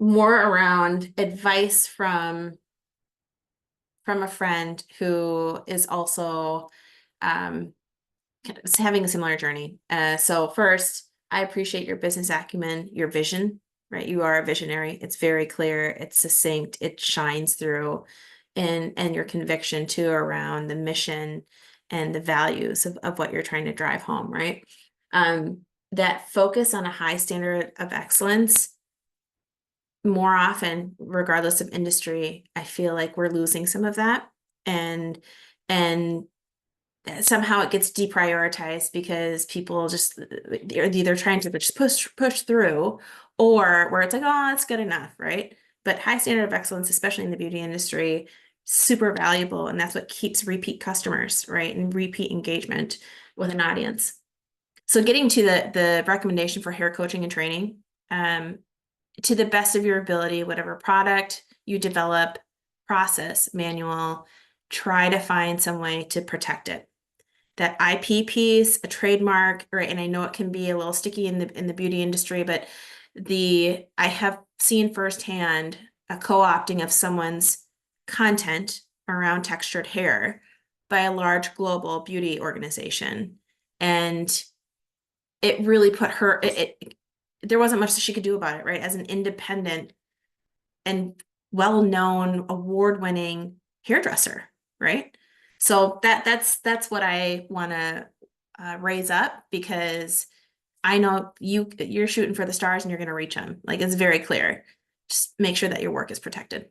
Speaker 2: more around advice from a friend who is also um, having a similar journey. So first, I appreciate your business acumen, your vision, right? You are a visionary. It's very clear, it's succinct, it shines through, and your conviction too around the mission and the values of what you're trying to drive home, right? That focus on a high standard of excellence, more often, regardless of industry, I feel like we're losing some of that. And somehow it gets deprioritized because people just they're either trying to just push through, or where it's like, oh, that's good enough, right? But high standard of excellence, especially in the beauty industry, super valuable, and that's what keeps repeat customers, right? And repeat engagement with an audience. So getting to the recommendation for hair coaching and training, to the best of your ability, whatever product you develop, process, manual, try to find some way to protect it. That IP piece, a trademark, right? And I know it can be a little sticky in the beauty industry, but I have seen firsthand a co-opting of someone's content around textured hair by a large global beauty organization. And it really put her, there wasn't much that she could do about it, right? As an independent and well-known, award-winning hairdresser, right? So that's what I want to raise up, because I know you're shooting for the stars and you're going to reach them. Like, it's very clear. Just make sure that your work is protected.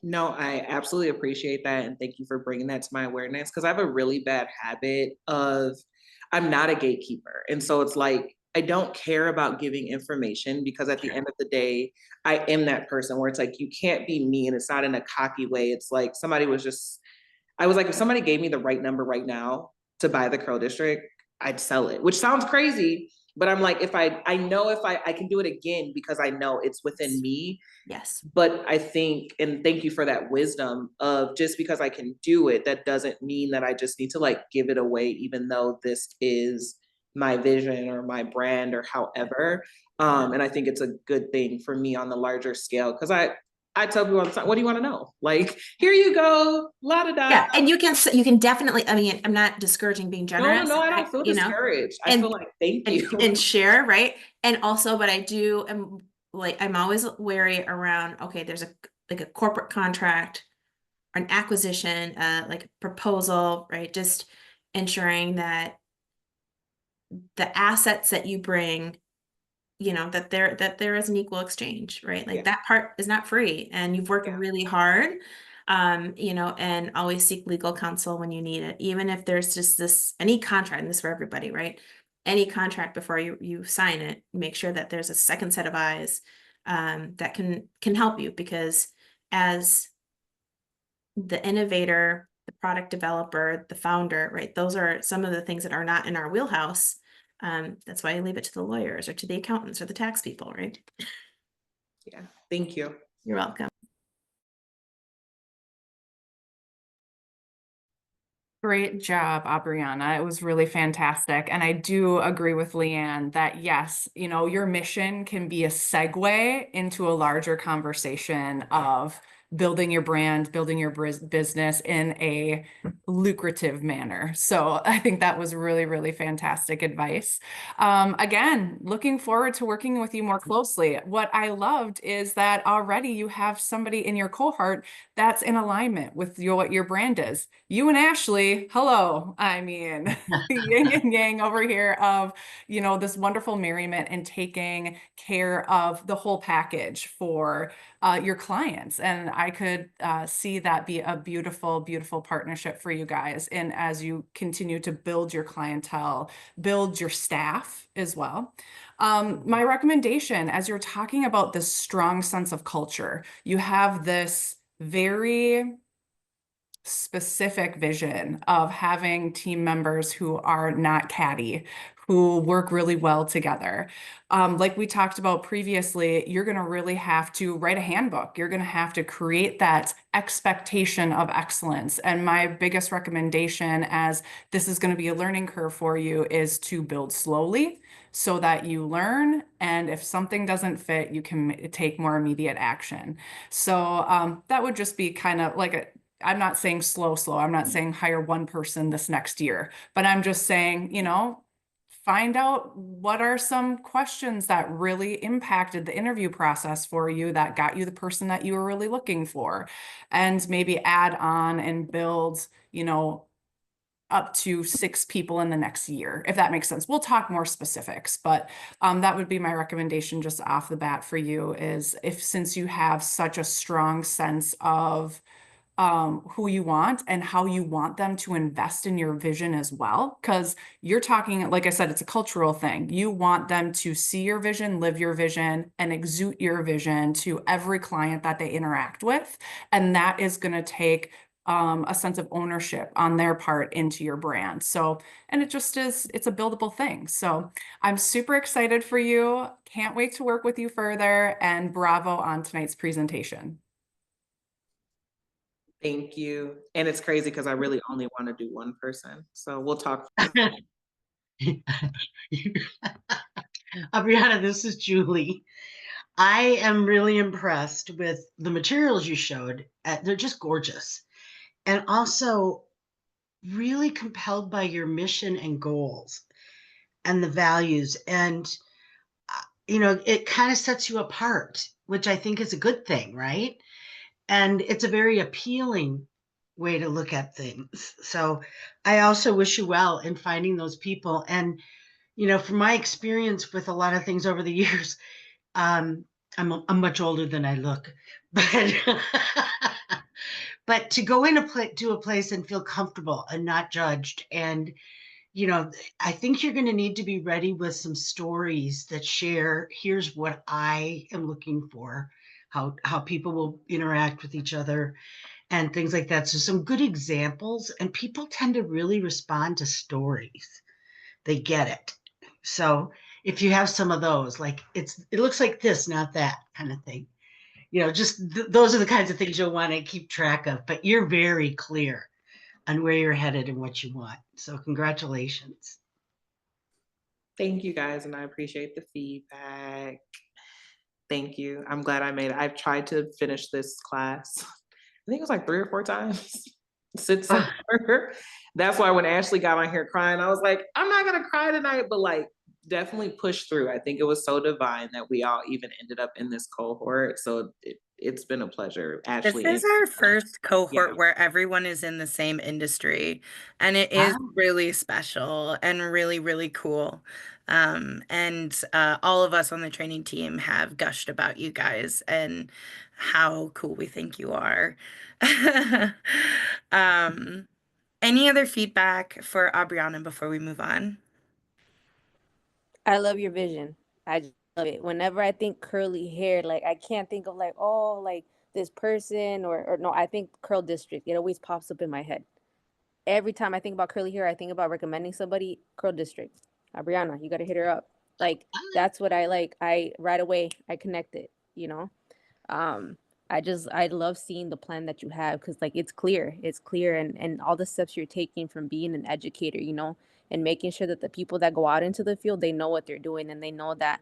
Speaker 7: No, I absolutely appreciate that. And thank you for bringing that to my awareness, because I have a really bad habit of, I'm not a gatekeeper. And so it's like, I don't care about giving information because at the end of the day, I am that person where it's like, you can't be me. And it's not in a cocky way. It's like I was like, if somebody gave me the right number right now to buy the Curl District, I'd sell it, which sounds crazy. But I'm like, I know if I can do it again because I know it's within me.
Speaker 2: Yes.
Speaker 7: But I think, and thank you for that wisdom of, just because I can do it, that doesn't mean that I just need to like give it away, even though this is my vision or my brand or however. And I think it's a good thing for me on the larger scale, because I tell people all the time, what do you want to know? Like, here you go, la da da.
Speaker 2: Yeah, and you can definitely, I mean, I'm not discouraging being generous.
Speaker 7: No, I don't feel discouraged. I feel like, thank you.
Speaker 2: And share, right? And also, but I do, I'm always wary around, okay, there's like a corporate contract, or an acquisition, like a proposal, right? Just ensuring that the assets that you bring, that there is an equal exchange, right? Like, that part is not free, and you've worked really hard, and always seek legal counsel when you need it, even if there's just any contract, and this for everybody, right? Any contract, before you sign it, make sure that there's a second set of eyes that can help you, because as the innovator the product developer, the founder, right? Those are some of the things that are not in our wheelhouse. That's why I leave it to the lawyers or to the accountants or the tax people, right?
Speaker 7: Yeah, thank you.
Speaker 2: You're welcome.
Speaker 3: Great job, Aubriana. It was really fantastic. And I do agree with Leanne that yes, you know, your mission can be a segue into a larger conversation of building your brand, building your business in a lucrative manner. So I think that was really, really fantastic advice. Again, looking forward to working with you more closely. What I loved is that already you have somebody in your cohort that's in alignment with what your brand is. You and Ashley, hello. I mean, yin and yang over here of, you know, this wonderful merriment and taking care of the whole package for your clients. And I could see that be a beautiful, beautiful partnership for you guys. And as you continue to build your clientele, build your staff as well. My recommendation, as you're talking about this strong sense of culture, you have this very specific vision of having team members who are not catty, who work really well together. Like we talked about previously, you're going to really have to write a handbook. You're going to have to create that expectation of excellence. And my biggest recommendation, as this is going to be a learning curve for you, is to build slowly so that you learn. And if something doesn't fit, you can take more immediate action. So that would just be kind of like a I'm not saying slow. I'm not saying hire one person this next year, but I'm just saying, you know, find out what are some questions that really impacted the interview process for you that got you the person that you were really looking for, and maybe add on and build, you know, up to 6 people in the next year, if that makes sense. We'll talk more specifics, but that would be my recommendation just off the bat for you is since you have such a strong sense of who you want and how you want them to invest in your vision as well. Because you're talking, like I said, it's a cultural thing. You want them to see your vision, live your vision, and exude your vision to every client that they interact with. And that is going to take a sense of ownership on their part into your brand. So, and it just is, it's a buildable thing. So I'm super excited for you. Can't wait to work with you further, and bravo on tonight's presentation.
Speaker 7: Thank you. And it's crazy because I really only want to do one person. So we'll talk.
Speaker 4: Abriana, this is Julie. I am really impressed with the materials you showed. They're just gorgeous. And also really compelled by your mission and goals and the values. And, you know, it kind of sets you apart, which I think is a good thing, right? And it's a very appealing way to look at things. So I also wish you well in finding those people. And, you know, from my experience with a lot of things over the years, I'm much older than I look, but but to go to a place and feel comfortable and not judged, and you know, I think you're going to need to be ready with some stories that share. Here's what I am looking for, how people will interact with each other, and things like that. So some good examples, and people tend to really respond to stories. They get it. So if you have some of those, like it looks like this, not that kind of thing, you know, just those are the kinds of things you'll want to keep track of. But you're very clear on where you're headed and what you want. So congratulations.
Speaker 7: Thank you guys, and I appreciate the feedback. Thank you. I'm glad I made it. I've tried to finish this class. I think it was like 3 or 4 times since September. That's why when Ashley got on here crying, I was like, I'm not gonna cry tonight, but like definitely push through. I think it was so divine that we all even ended up in this cohort. So it's been a pleasure,
Speaker 1: This
Speaker 7: Ashley.
Speaker 1: is our first cohort
Speaker 7: Yeah.
Speaker 1: where everyone is in the same industry, and it is
Speaker 4: Wow.
Speaker 1: really special and really, really cool. And all of us on the training team have gushed about you guys and how cool we think you are. Um, any other feedback for Aubriana before we move on?
Speaker 5: I love your vision. I just love it. Whenever I think curly hair, like I can't think of like, oh, like this person or no, I think curl district. It always pops up in my head. every time I think about curly hair, I think about recommending somebody, Curl District. Brianna, you got to hit her up. Like, that's what I like. I right away, I connect it, you know? um I love seeing the plan that you have, because like it's clear, and all the steps you're taking from being an educator, you know, and making sure that the people that go out into the field, they know what they're doing, and they know that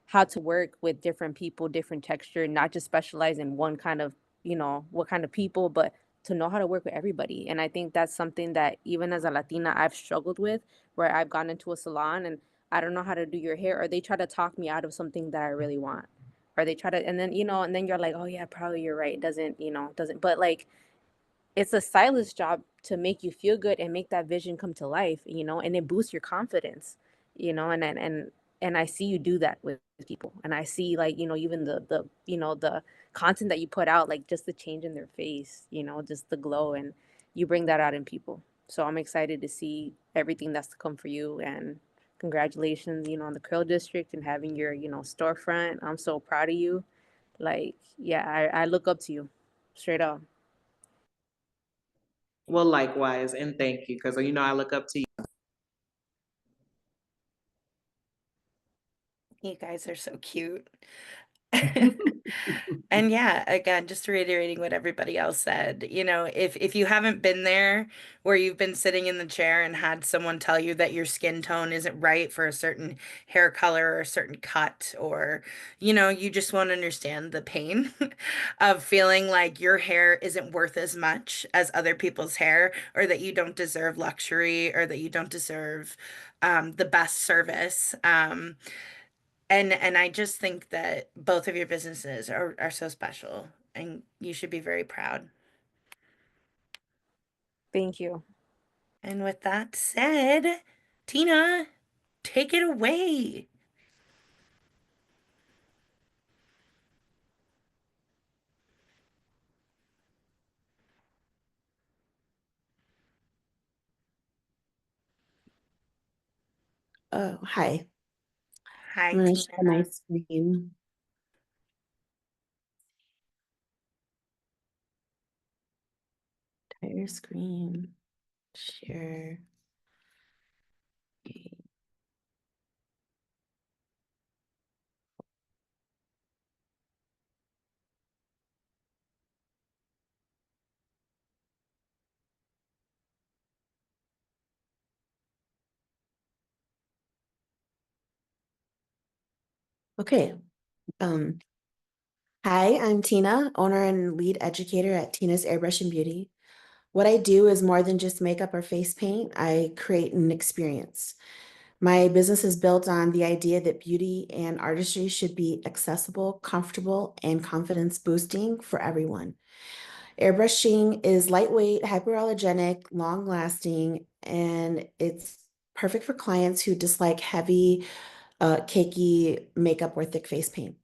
Speaker 5: how to work with different people, different texture, not just specialize in one kind of, you know, what kind of people, but to know how to work with everybody. And I think that's something that even as a Latina, I've struggled with, where I've gone into a salon and I don't know how to do your hair, or they try to talk me out of something that I really want. Or they try to, and then, you know, and then you're like, oh yeah, probably you're right. It doesn't, you know, doesn't, but like, it's a stylist job to make you feel good and make that vision come to life, you know, and it boosts your confidence, you know, and I see you do that with people. And I see, like, you know, even the you know, the content that you put out, like just the change in their face, you know, just the glow, and you bring that out in people. So I'm excited to see everything that's to come for you, and congratulations, you know, on the Curl District and having your, you know, storefront. I'm so proud of you. Like, yeah, I look up to you straight up.
Speaker 7: Well, likewise, and thank you, because I look up to you.
Speaker 1: You guys are so cute. And yeah, again, just reiterating what everybody else said, you know, if you haven't been there where you've been sitting in the chair and had someone tell you that your skin tone isn't right for a certain hair color or a certain cut, or, you know, you just won't understand the pain of feeling like your hair isn't worth as much as other people's hair, or that you don't deserve luxury, or that you don't deserve the best service. And I just think that both of your businesses are so special, and you should be very proud.
Speaker 5: Thank you.
Speaker 1: And with that said, Tina, take it away.
Speaker 6: Oh, hi.
Speaker 1: Hi,
Speaker 6: I'm going to
Speaker 1: Tina.
Speaker 6: share my screen. Entire screen. Share. Okay. Um, Hi, I'm Tina, owner and lead educator at Tina's Airbrush and Beauty. What I do is more than just makeup or face paint. I create an experience. My business is built on the idea that beauty and artistry should be accessible, comfortable, and confidence boosting for everyone. Airbrushing is lightweight, hypoallergenic, long lasting, and it's perfect for clients who dislike heavy, cakey makeup or thick face paint.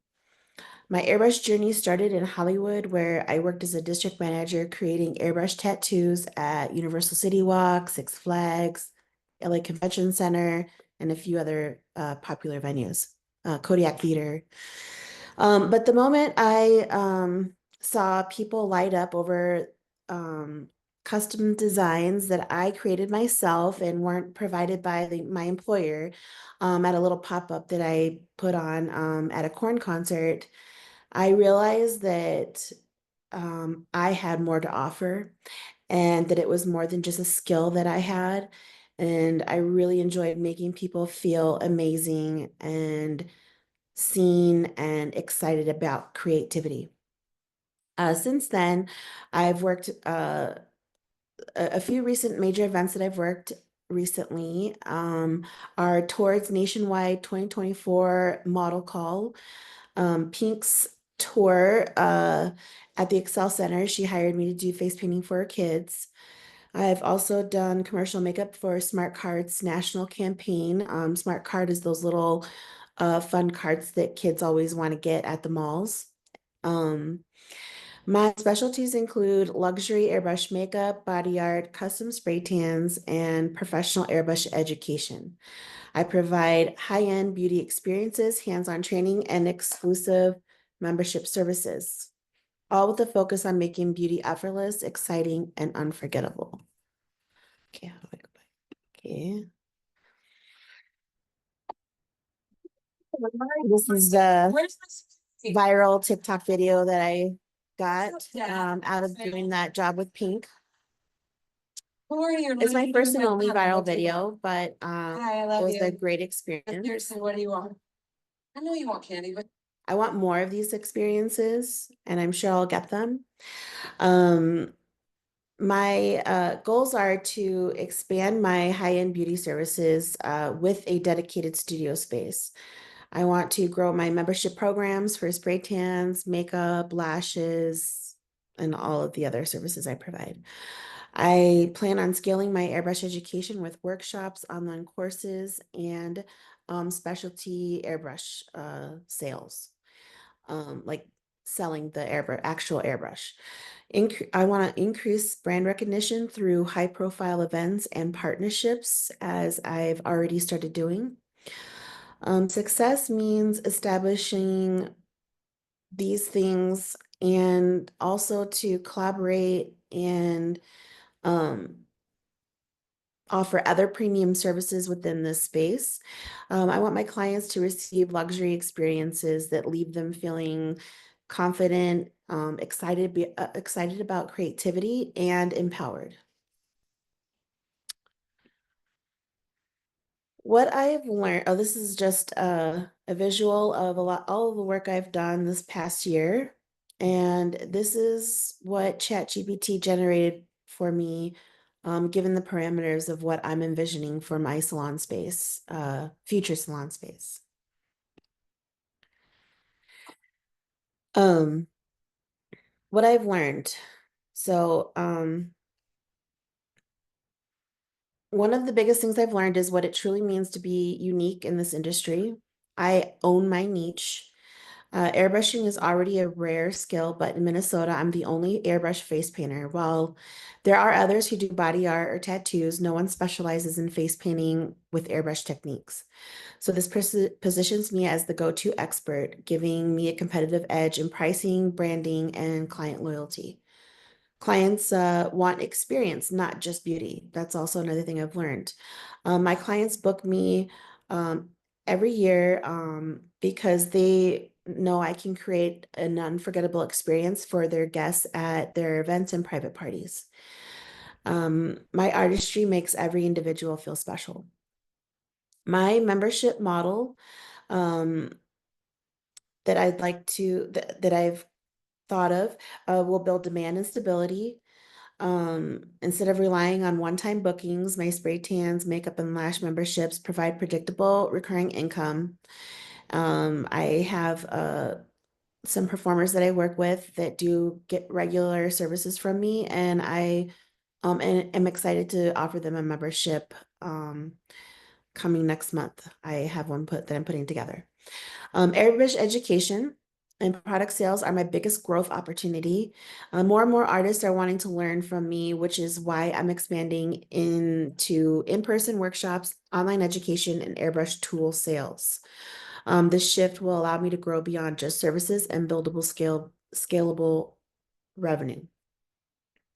Speaker 6: My airbrush journey started in Hollywood, where I worked as a district manager creating airbrush tattoos at Universal City Walk, Six Flags, LA Convention Center, and a few other popular venues, Kodiak Theater. But the moment I saw people light up over custom designs that I created myself and weren't provided by my employer, at a little pop-up that I put on at a corn concert, I realized that I had more to offer, and that it was more than just a skill that I had. And I really enjoyed making people feel amazing and seen and excited about creativity. Since then, I've worked a few recent major events that I've worked recently are towards Nationwide 2024 Model Call, Pink's tour at the Excel Center. She hired me to do face painting for her kids. I've also done commercial makeup for Smart Card's national campaign. Smart Card is those little fun cards that kids always want to get at the malls. Um, my specialties include luxury airbrush makeup, body art, custom spray tans, and professional airbrush education. I provide high-end beauty experiences, hands-on training, and exclusive membership services, all with a focus on making beauty effortless, exciting, and unforgettable. Okay, how do I go back? Okay. This is the viral TikTok video that I got out of doing that job with Pink. It's my first and only viral video, but it was a great experience. What do you want? I know you want candy, but I want more of these experiences, and I'm sure I'll get them. My goals are to expand my high-end beauty services with a dedicated studio space. I want to grow my membership programs for spray tans, makeup, lashes, and all of the other services I provide. I plan on scaling my airbrush education with workshops, online courses, and specialty airbrush sales, like selling the actual airbrush. I want to increase brand recognition through high-profile events and partnerships, as I've already started doing. Success means establishing these things and also to collaborate and offer other premium services within this space. I want my clients to receive luxury experiences that leave them feeling confident, excited about creativity, and empowered. What I've learned, oh, this is just a visual of all of the work I've done this past year. And this is what ChatGPT generated for me, given the parameters of what I'm envisioning for my salon space, future salon space. What I've learned. So, one of the biggest things I've learned is what it truly means to be unique in this industry. I own my niche. Airbrushing is already a rare skill, but in Minnesota, I'm the only airbrush face painter. While there are others who do body art or tattoos, no one specializes in face painting with airbrush techniques. So this positions me as the go-to expert, giving me a competitive edge in pricing, branding, and client loyalty. Clients want experience, not just beauty. That's also another thing I've learned. My clients book me um, every year because they know I can create an unforgettable experience for their guests at their events and private parties. My artistry makes every individual feel special. My membership model that I've thought of will build demand and stability. Instead of relying on one-time bookings, my spray tans, makeup, and lash memberships provide predictable recurring income. I have some performers that I work with that do get regular services from me, and I am excited to offer them a membership coming next month. I have one that I'm putting together. Airbrush education and product sales are my biggest growth opportunity. More and more artists are wanting to learn from me, which is why I'm expanding into in-person workshops, online education, and airbrush tool sales. This shift will allow me to grow beyond just services and scalable revenue.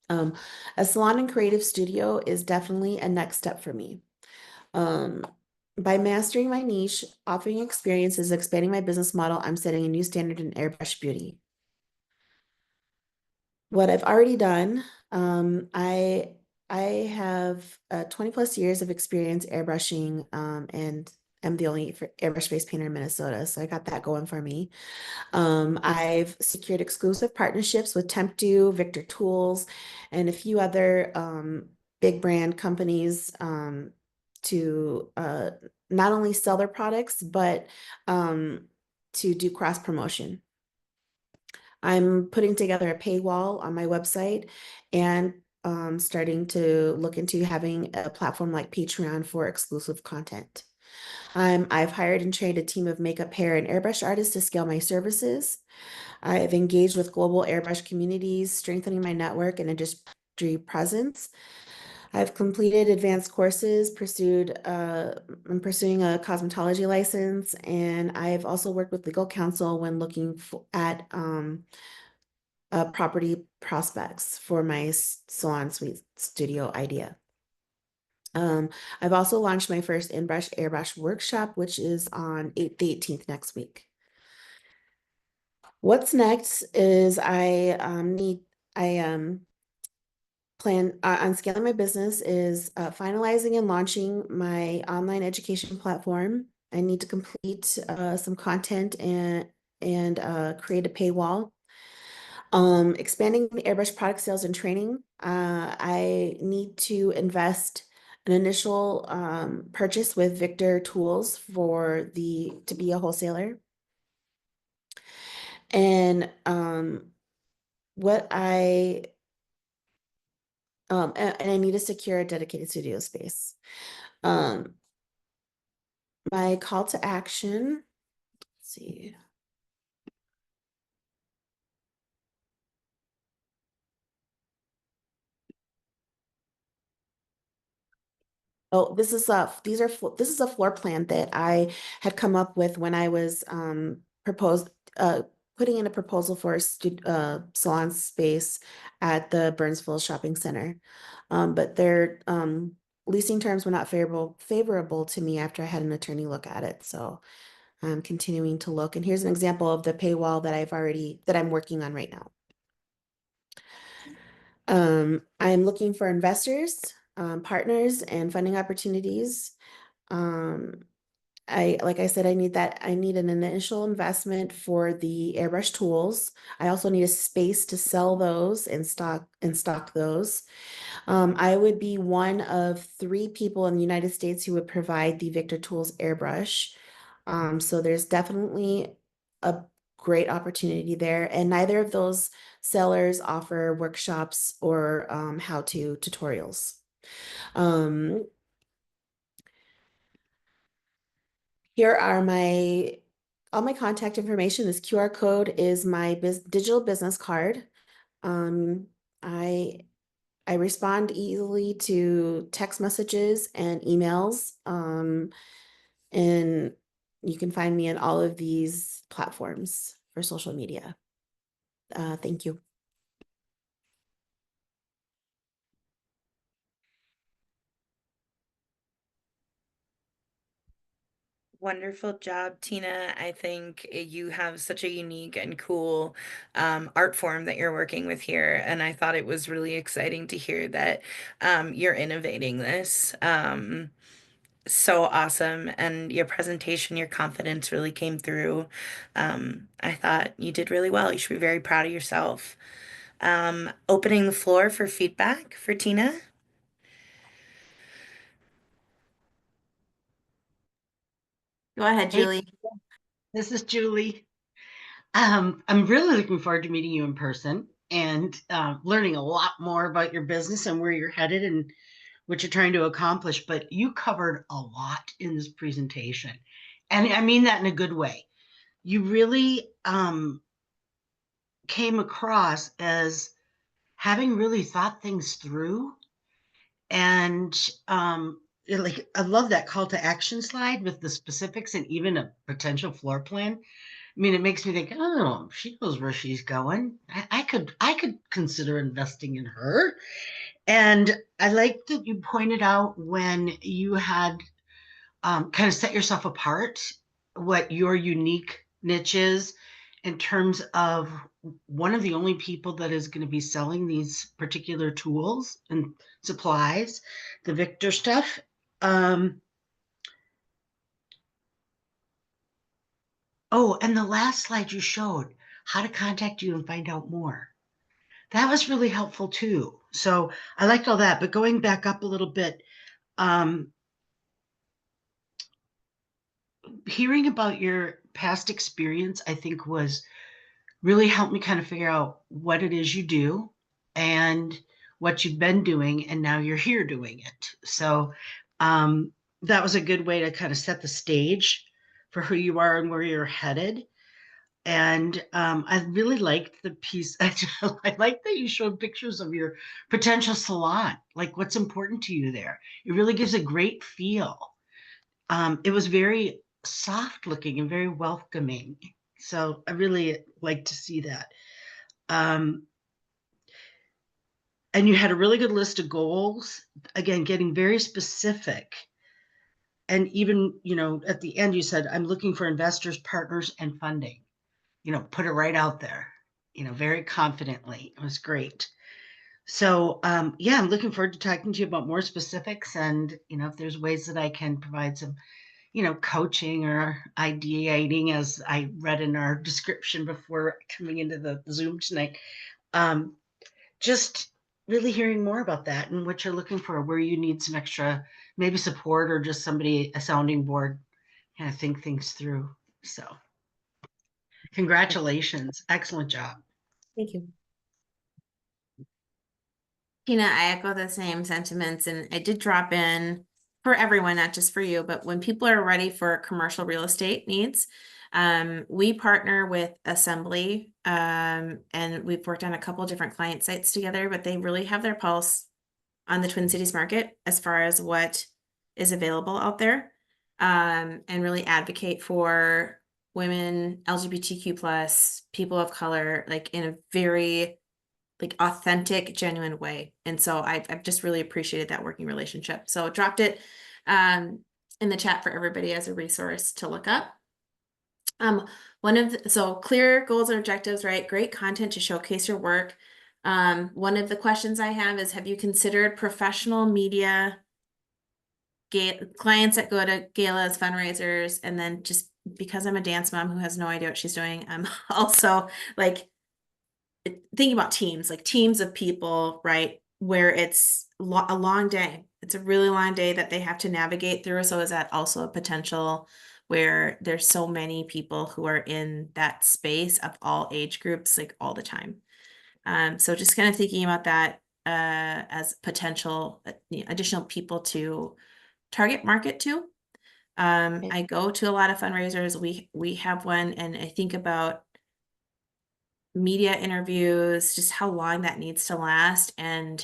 Speaker 6: A salon and creative studio is definitely a next step for me. By mastering my niche, offering experiences, expanding my business model, I'm setting a new standard in airbrush beauty. What I've already done, I have 20 plus years of experience airbrushing, and I'm the only airbrush face painter in Minnesota, so I got that going for me. I've secured exclusive partnerships with Tempdo, Victor Tools, and a few other big brand companies to not only sell their products, but to do cross promotion. I'm putting together a paywall on my website and starting to look into having a platform like Patreon for exclusive content. I've hired and trained a team of makeup, hair, and airbrush artists to scale my services. I've engaged with global airbrush communities, strengthening my network and industry presence. I've completed advanced courses, I'm pursuing a cosmetology license, and I've also worked with legal counsel when looking at property prospects for my salon suite studio idea. I've also launched my first in-brush airbrush workshop, which is on the 18th next week. What's next is I plan on scaling my business is finalizing and launching my online education platform. I need to complete some content and create a paywall. Expanding the airbrush product sales and training. I need to invest an initial purchase with Victor Tools to be a wholesaler. And what and I need to secure a dedicated studio space. My call to action, let's see. Oh, this is a floor plan that I had come up with when I was proposed putting in a proposal for a salon space at the Burnsville Shopping Center. But their leasing terms were not favorable to me after I had an attorney look at it. So I'm continuing to look. And here's an example of the paywall that I'm working on right now. I'm looking for investors, partners, and funding opportunities. Um, like I said, I need an initial investment for the airbrush tools. I also need a space to sell those and stock those. I would be one of 3 people in the United States who would provide the Victor Tools airbrush. So there's definitely a great opportunity there. And neither of those sellers offer workshops or how-to tutorials. Here are all my contact information. This QR code is my digital business card. Um, I I respond easily to text messages and emails. And you can find me on all of these platforms for social media. Thank you.
Speaker 1: Wonderful job, Tina. I think you have such a unique and cool art form that you're working with here. And I thought it was really exciting to hear that you're innovating this. So awesome. And your presentation, your confidence really came through. I thought you did really well. You should be very proud of yourself. Opening the floor for feedback for Tina.
Speaker 2: Go ahead,
Speaker 4: Hey,
Speaker 2: Julie.
Speaker 4: this is Julie. I'm really looking forward to meeting you in person and learning a lot more about your business and where you're headed and what you're trying to accomplish. But you covered a lot in this presentation. And I mean that in a good way. You really came across as having really thought things through. And like I love that call to action slide with the specifics and even a potential floor plan. I mean, it makes me think, oh, she knows where she's going. I could consider investing in her. And I like that you pointed out when you had kind of set yourself apart, what your unique niche is in terms of one of the only people that is going to be selling these particular tools and supplies, the Victor stuff. Oh, and the last slide you showed, how to contact you and find out more. That was really helpful too. So I liked all that. But going back up a little bit, um, hearing about your past experience, I think was really helped me kind of figure out what it is you do and what you've been doing, and now you're here doing it. So that was a good way to kind of set the stage for who you are and where you're headed. And I really liked the piece. I like that you showed pictures of your potential salon, like what's important to you there. It really gives a great feel. It was very soft looking and very welcoming. So I really like to see that. Um, And you had a really good list of goals, again, getting very specific. And even, at the end, you said, I'm looking for investors, partners, and funding. Put it right out there, very confidently. It was great. So, yeah, I'm looking forward to talking to you about more specifics. And, if there's ways that I can provide some, coaching or ideating, as I read in our description before coming into the Zoom tonight. Just really hearing more about that and what you're looking for, where you need some extra maybe support or just somebody, a sounding board, kind of think things through. So congratulations. Excellent job.
Speaker 6: Thank you.
Speaker 2: Tina, I echo the same sentiments, and I did drop in for everyone, not just for you, but when people are ready for commercial real estate needs, we partner with Assembly, and we've worked on a couple different client sites together, but they really have their pulse on the Twin Cities market as far as what is available out there, and really advocate for women, LGBTQ plus, people of color, like in a very like authentic, genuine way. And so I've just really appreciated that working relationship. So dropped it in the chat for everybody as a resource to look up. So clear goals and objectives, right? Great content to showcase your work. One of the questions I have is, have you considered professional media clients that go to galas, fundraisers, and then just because I'm a dance mom who has no idea what she's doing, I'm also like thinking about teams, like teams of people, right? Where it's a long day. It's a really long day that they have to navigate through. So is that also a potential where there's so many people who are in that space of all age groups, like all the time? So just kind of thinking about that as potential additional people to target market to. I go to a lot of fundraisers. We have one, and I think about media interviews, just how long that needs to last. And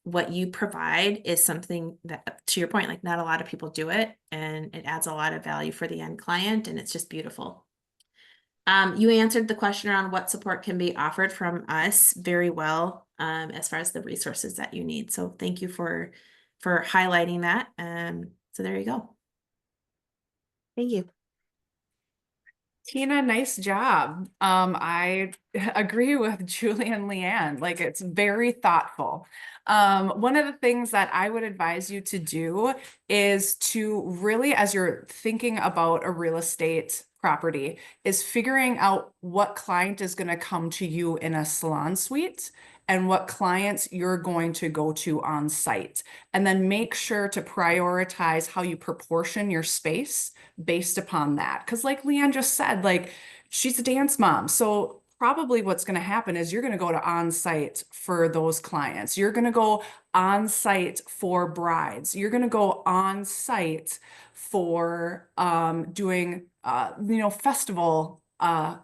Speaker 2: what you provide is something that, to your point, like not a lot of people do it, and it adds a lot of value for the end client, and it's just beautiful. You answered the question around what support can be offered from us very well, as far as the resources that you need. So thank you for highlighting that. So there you go.
Speaker 6: Thank you.
Speaker 3: Tina, nice job. I agree with Julie and Leanne. Like, it's very thoughtful. One of the things that I would advise you to do is to really, as you're thinking about a real estate property, is figuring out what client is going to come to you in a salon suite and what clients you're going to go to on site. And then make sure to prioritize how you proportion your space based upon that. Because like Leanne just said, like she's a dance mom. So probably what's going to happen is you're going to go to on-site for those clients. You're going to go on-site for brides. You're going to go on-site for doing, festival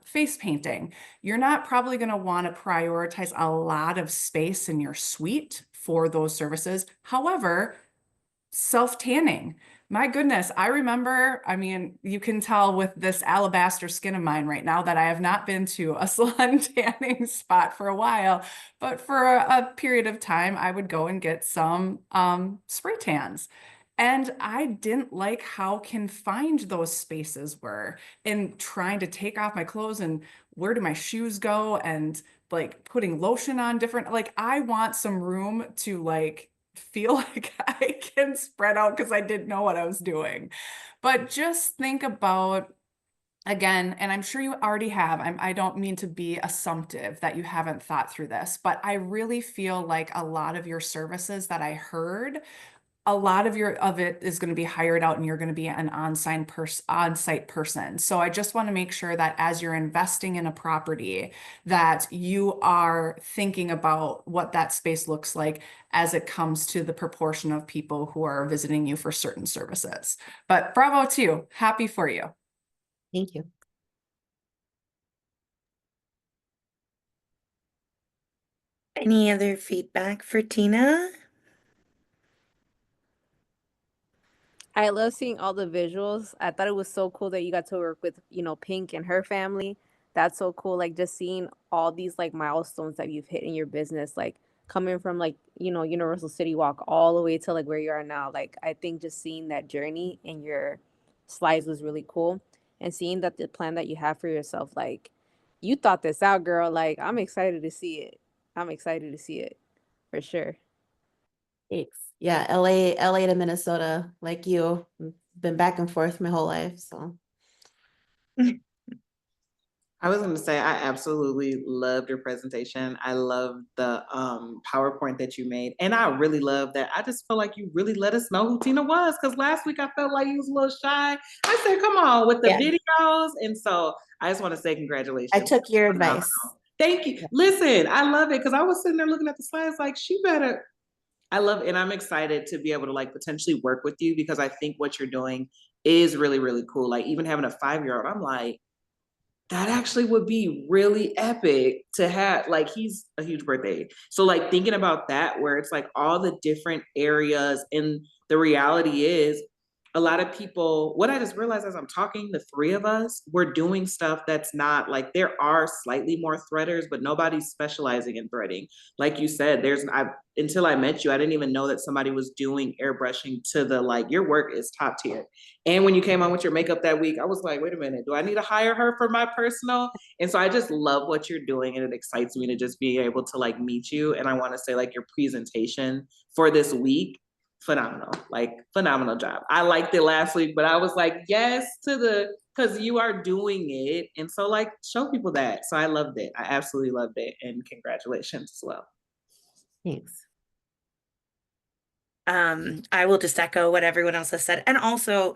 Speaker 3: face painting. You're not probably going to want to prioritize a lot of space in your suite for those services. However, self-tanning. My goodness, I remember, I mean, you can tell with this alabaster skin of mine right now that I have not been to a salon tanning spot for a while, but for a period of time, I would go and get some spray tans. And I didn't like how confined those spaces were in trying to take off my clothes and where do my shoes go and like putting lotion on different, like I want some room to like feel like I can spread out because I didn't know what I was doing. But just think about, again, and I'm sure you already have, I don't mean to be assumptive that you haven't thought through this, but I really feel like a lot of your services that I heard, a lot of it is going to be hired out and you're going to be an on-site person. So I just want to make sure that as you're investing in a property, that you are thinking about what that space looks like as it comes to the proportion of people who are visiting you for certain services. But bravo to you. Happy for you.
Speaker 6: Thank you.
Speaker 1: Any other feedback for Tina?
Speaker 5: I love seeing all the visuals. I thought it was so cool that you got to work with, Pink and her family. That's so cool. Like just seeing all these like milestones that you've hit in your business. Like coming from like, Universal City Walk all the way to like where you are now. Like I think just seeing that journey in your slides was really cool. And seeing that the plan that you have for yourself, like you thought this out, girl. Like I'm excited to see it. I'm excited to see it for sure.
Speaker 6: Thanks. Yeah, LA to Minnesota, like you. Been back and forth my whole life, so.
Speaker 8: I was going to say, I absolutely loved your presentation. I love the PowerPoint that you made. And I really love that. I just feel like you really let us know who Tina was. Because last week I felt like you was a little shy. I said, come on, with the
Speaker 6: Yeah.
Speaker 8: videos. And so I just want to say congratulations.
Speaker 6: I took your
Speaker 8: Phenomenal.
Speaker 6: advice.
Speaker 8: Thank you. Listen, I love it. Because I was sitting there looking at the slides like, she better. I love it. And I'm excited to be able to like potentially work with you because I think what you're doing is really, really cool. Like even having a 5-year-old, I'm like, that actually would be really epic to have. Like he's a huge birthday, so like thinking about that where it's like all the different areas, and the reality is a lot of people, what I just realized as I'm talking, the three of us, we're doing stuff that's not like, there are slightly more threaders, but nobody's specializing in threading. Like you said, until I met you, I didn't even know that somebody was doing airbrushing to the, like, your work is top tier. And when you came on with your makeup that week, I was like, wait a minute, do I need to hire her for my personal? And so I just love what you're doing, and it excites me to just be able to like meet you. And I want to say like your presentation for this week, phenomenal, like phenomenal job. I liked it last week, but I was like, yes to the, because you are doing it. And so like show people that. So I loved it. I absolutely loved it. And congratulations as well.
Speaker 6: Thanks.
Speaker 1: I will just echo what everyone else has said and also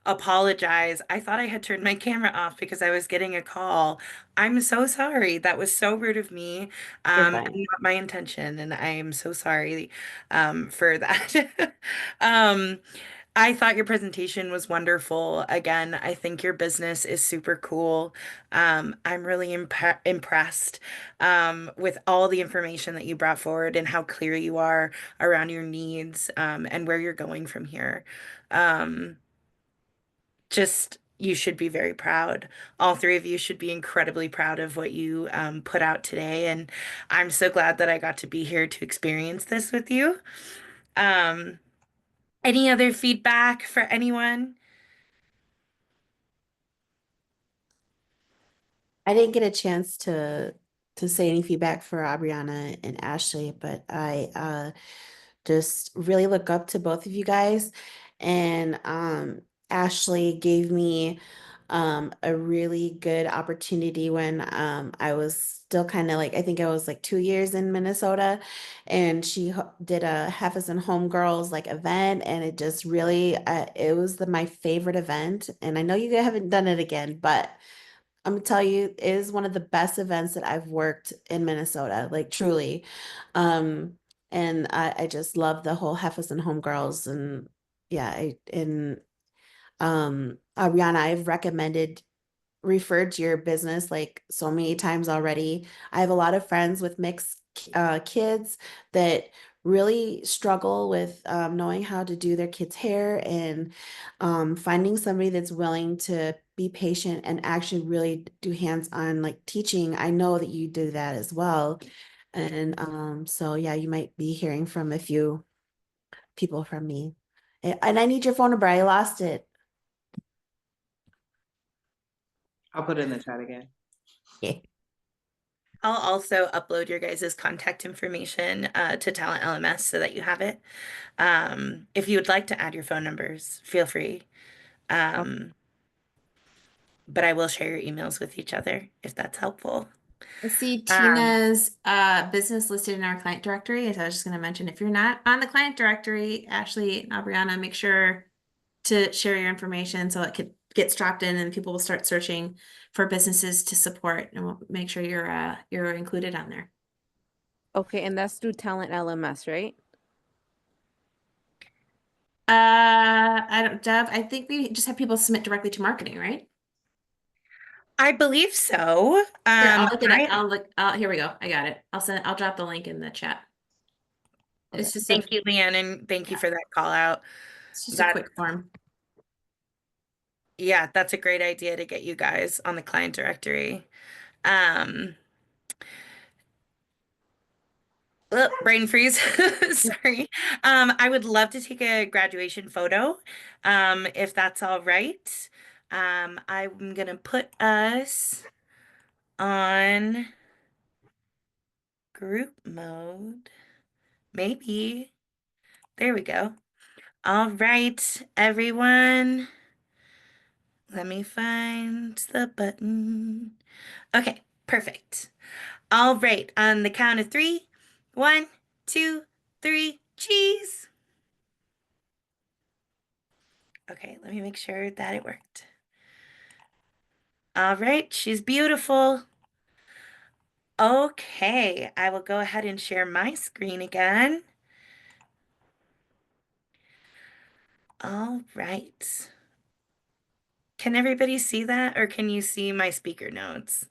Speaker 1: apologize. I thought I had turned my camera off because I was getting a call. I'm so sorry. That was so rude of me.
Speaker 6: You're
Speaker 1: And
Speaker 6: fine.
Speaker 1: not my intention, and I am so sorry for that. Um, I thought your presentation was wonderful. Again, I think your business is super cool. I'm really impressed with all the information that you brought forward and how clear you are around your needs and where you're going from here. Um, just you should be very proud. All three of you should be incredibly proud of what you put out today. And I'm so glad that I got to be here to experience this with you. Um, any other feedback for anyone?
Speaker 6: I didn't get a chance to say any feedback for Abriana and Ashley, but I just really look up to both of you guys. And Ashley gave me a really good opportunity when I was still kind of like, I think I was like 2 years in Minnesota, and she did a Half as in Homegirls like event, and it just really it was my favorite event. And I know you haven't done it again, but I'm gonna tell you, it is one of the best events that I've worked in Minnesota, like truly. And I just love the whole Heifers and Homegirls, and yeah, Ariana, I've referred to your business like so many times already. I have a lot of friends with mixed kids that really struggle with knowing how to do their kids' hair, and finding somebody that's willing to be patient and actually really do hands-on like teaching. I know that you do that as well. And so yeah, you might be hearing from a few people from me. And I need your phone number. I lost it.
Speaker 8: I'll put it in the chat again.
Speaker 6: Yeah.
Speaker 1: I'll also upload your guys' contact information to Talent LMS so that you have it. If you would like to add your phone numbers, feel free. Um, but I will share your emails with each other if that's helpful.
Speaker 2: I see
Speaker 1: Um,
Speaker 2: Tina's business listed in our client directory. As I was just going to mention, if you're not on the client directory, Ashley and Aubriana, make sure to share your information so it could gets dropped in and people will start searching for businesses to support, and we'll make sure you're included on there.
Speaker 5: Okay, and that's through Talent LMS, right?
Speaker 2: I don't, Deb, I think we just have people submit directly to marketing, right?
Speaker 1: I believe so.
Speaker 2: Here, I'll look it up. I'll look, here we go. I got it. I'll drop the link in the chat.
Speaker 5: Okay.
Speaker 2: It's just
Speaker 1: Thank you, Leanne, and thank you
Speaker 2: yeah,
Speaker 1: for that call out.
Speaker 2: it's just a
Speaker 1: That,
Speaker 2: quick form.
Speaker 1: yeah, that's a great idea to get you guys on the client directory. Um, brain freeze. Sorry. I would love to take a graduation photo, if that's all right. I'm gonna put us on group mode. Maybe. There we go. All right, everyone. Let me find the button. Okay, perfect. All right, on the count of three. One, two, three, cheese. Okay, let me make sure that it worked. All right, she's beautiful. Okay, I will go ahead and share my screen again. All right. Can everybody see that, or can you see my speaker notes?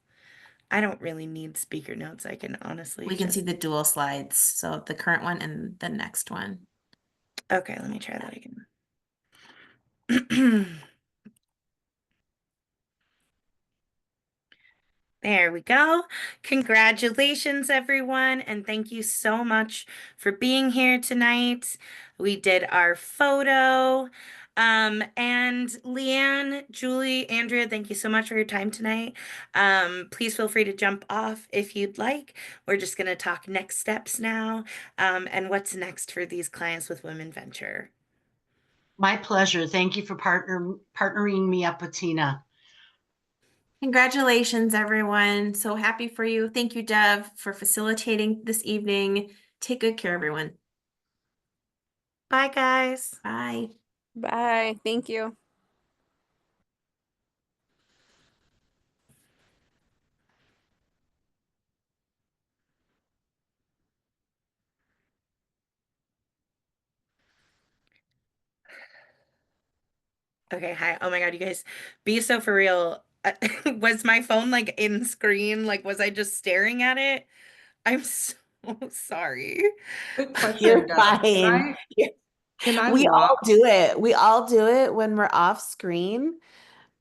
Speaker 1: I don't really need speaker notes. I can honestly
Speaker 2: We can
Speaker 1: just...
Speaker 2: see the dual slides, so the current one and the next one.
Speaker 1: Okay, let me try that again. There we go. Congratulations, everyone, and thank you so much for being here tonight. We did our photo. And Leanne, Julie, Andrea, thank you so much for your time tonight. Please feel free to jump off if you'd like. We're just going to talk next steps now, and what's next for these clients with Women Venture.
Speaker 4: My pleasure. Thank you for partnering me up with Tina.
Speaker 2: Congratulations, everyone. So happy for you. Thank you, Dev, for facilitating this evening. Take good care, everyone.
Speaker 1: Bye, guys.
Speaker 2: Bye.
Speaker 5: Bye. Thank you.
Speaker 1: Okay, hi. Oh my God, you guys, be so for real. Was my phone like in screen? Like, was I just staring at it? I'm so sorry.
Speaker 8: Quick question,
Speaker 6: You're
Speaker 8: Deb.
Speaker 6: fine.
Speaker 8: Can I
Speaker 6: We all
Speaker 8: log?
Speaker 6: do it. We all do it when we're off screen,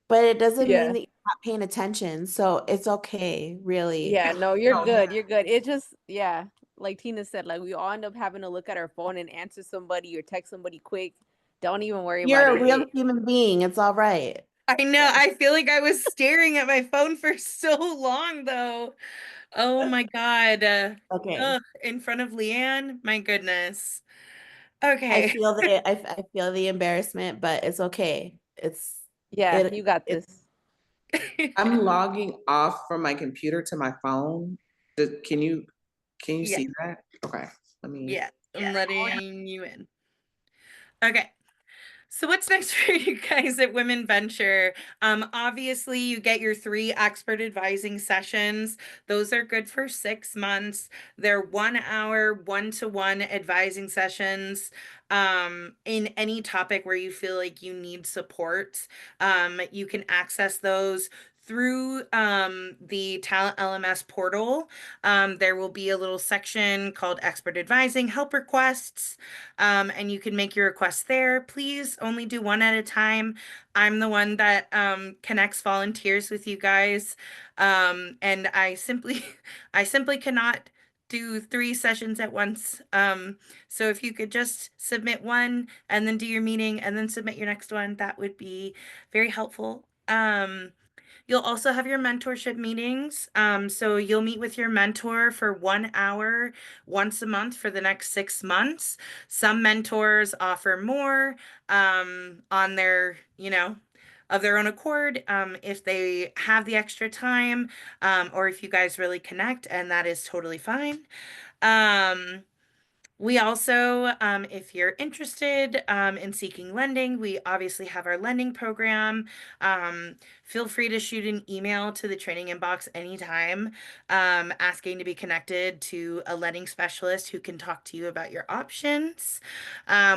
Speaker 6: but it doesn't mean
Speaker 5: Yeah.
Speaker 6: that you're not paying attention. So it's okay, really.
Speaker 5: Yeah, no, you're
Speaker 8: No,
Speaker 5: good. You're good. It just, yeah, like Tina said, like we all end up having to look at our phone and answer somebody or text somebody quick. Don't even worry about
Speaker 6: You're a
Speaker 5: it.
Speaker 6: real human being. It's all right.
Speaker 1: I know.
Speaker 5: Yeah.
Speaker 1: I feel like I was staring at my phone for so long, though. Oh my God.
Speaker 6: Okay.
Speaker 1: In front of Leanne. My goodness.
Speaker 6: I
Speaker 1: Okay.
Speaker 6: feel I feel the embarrassment, but it's okay.
Speaker 5: Yeah,
Speaker 6: It
Speaker 5: you got
Speaker 6: it
Speaker 5: this.
Speaker 8: I'm logging off from my computer to my phone. Can you
Speaker 1: Yeah,
Speaker 8: see that? Okay, let me.
Speaker 1: yeah. I'm letting you in. Okay. So what's next for you guys at Women Venture? Obviously, you get your 3 expert advising sessions. Those are good for 6 months. They're 1 hour, one-to-one advising sessions in any topic where you feel like you need support. You can access those through the Talent LMS portal. There will be a little section called Expert Advising Help Requests, and you can make your requests there. Please only do one at a time. I'm the one that connects volunteers with you guys, and I simply cannot do 3 sessions at once. So if you could just submit one and then do your meeting and then submit your next one, that would be very helpful. You'll also have your mentorship meetings. So you'll meet with your mentor for 1 hour once a month for the next 6 months. Some mentors offer more on their, of their own accord, if they have the extra time, or if you guys really connect, and that is totally fine. Um, we also, if you're interested in seeking lending, we obviously have our lending program. Feel free to shoot an email to the training inbox anytime, asking to be connected to a lending specialist who can talk to you about your options.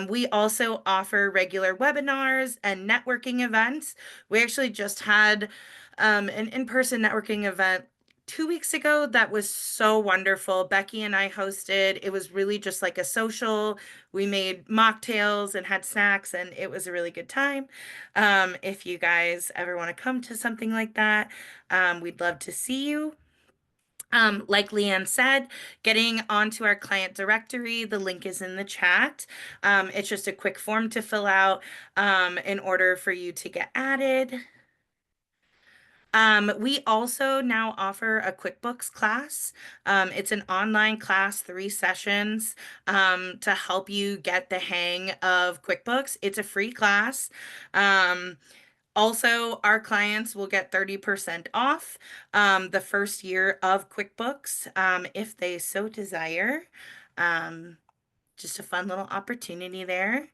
Speaker 1: We also offer regular webinars and networking events. We actually just had an in-person networking event 2 weeks ago that was so wonderful. Becky and I hosted. It was really just like a social. We made mocktails and had snacks, and it was a really good time. If you guys ever want to come to something like that, we'd love to see you. Like Leanne said, getting onto our client directory, the link is in the chat. It's just a quick form to fill out in order for you to get added. We also now offer a QuickBooks class. It's an online class, 3 sessions, to help you get the hang of QuickBooks. It's a free class. Also, our clients will get 30% off the first year of QuickBooks if they so desire. Just a fun little opportunity there.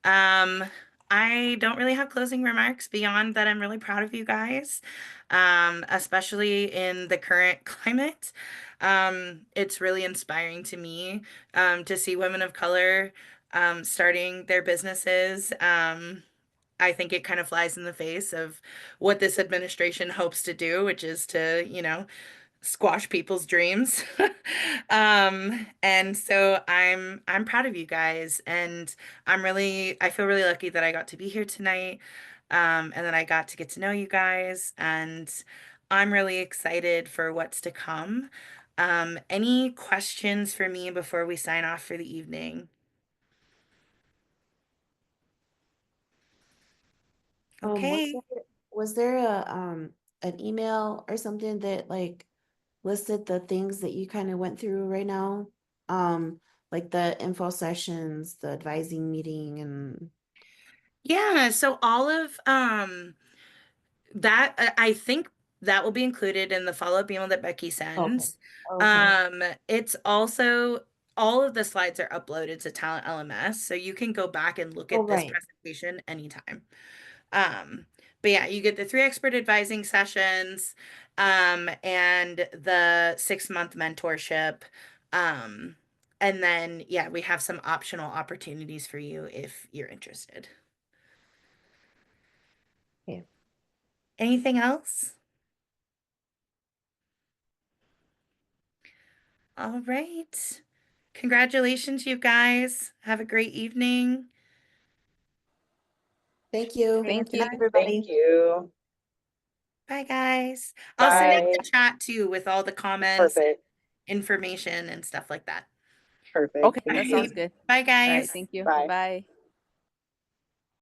Speaker 1: Um, I don't really have closing remarks beyond that. I'm really proud of you guys, especially in the current climate. It's really inspiring to me to see women of color starting their businesses. I think it kind of flies in the face of what this administration hopes to do, which is to, squash people's dreams. And so I'm proud of you guys, and I feel really lucky that I got to be here tonight. And that I got to get to know you guys, and I'm really excited for what's to come. Any questions for me before we sign off for the evening?
Speaker 6: Was
Speaker 1: Okay.
Speaker 6: there a an email or something that like listed the things that you kind of went through right now? Like the info sessions, the advising meeting, and
Speaker 1: Yeah, so all of that I think that will be included in the follow-up email that Becky
Speaker 6: okay.
Speaker 1: sends.
Speaker 6: Okay.
Speaker 1: It's also all of the slides are uploaded to Talent LMS, so you can go back and look
Speaker 6: Oh,
Speaker 1: at this
Speaker 6: right.
Speaker 1: presentation anytime. Um, but yeah, you get the 3 expert advising sessions, and the 6-month mentorship. Um, and then yeah, we have some optional opportunities for you if you're interested.
Speaker 6: Yeah.
Speaker 1: Anything else? All right. Congratulations, you guys. Have a great evening.
Speaker 6: Thank you.
Speaker 5: Thank
Speaker 6: Good night,
Speaker 5: you.
Speaker 6: everybody.
Speaker 7: you.
Speaker 1: Bye, guys. I'll send out
Speaker 7: Bye.
Speaker 1: the chat too with all the comments,
Speaker 7: Perfect.
Speaker 1: information, and stuff like that.
Speaker 7: Perfect.
Speaker 5: Okay,
Speaker 7: Thank
Speaker 5: that
Speaker 7: you.
Speaker 5: sounds
Speaker 1: Okay.
Speaker 5: good.
Speaker 1: Bye,
Speaker 5: All right,
Speaker 1: guys.
Speaker 5: thank you.
Speaker 7: Bye.
Speaker 5: Bye.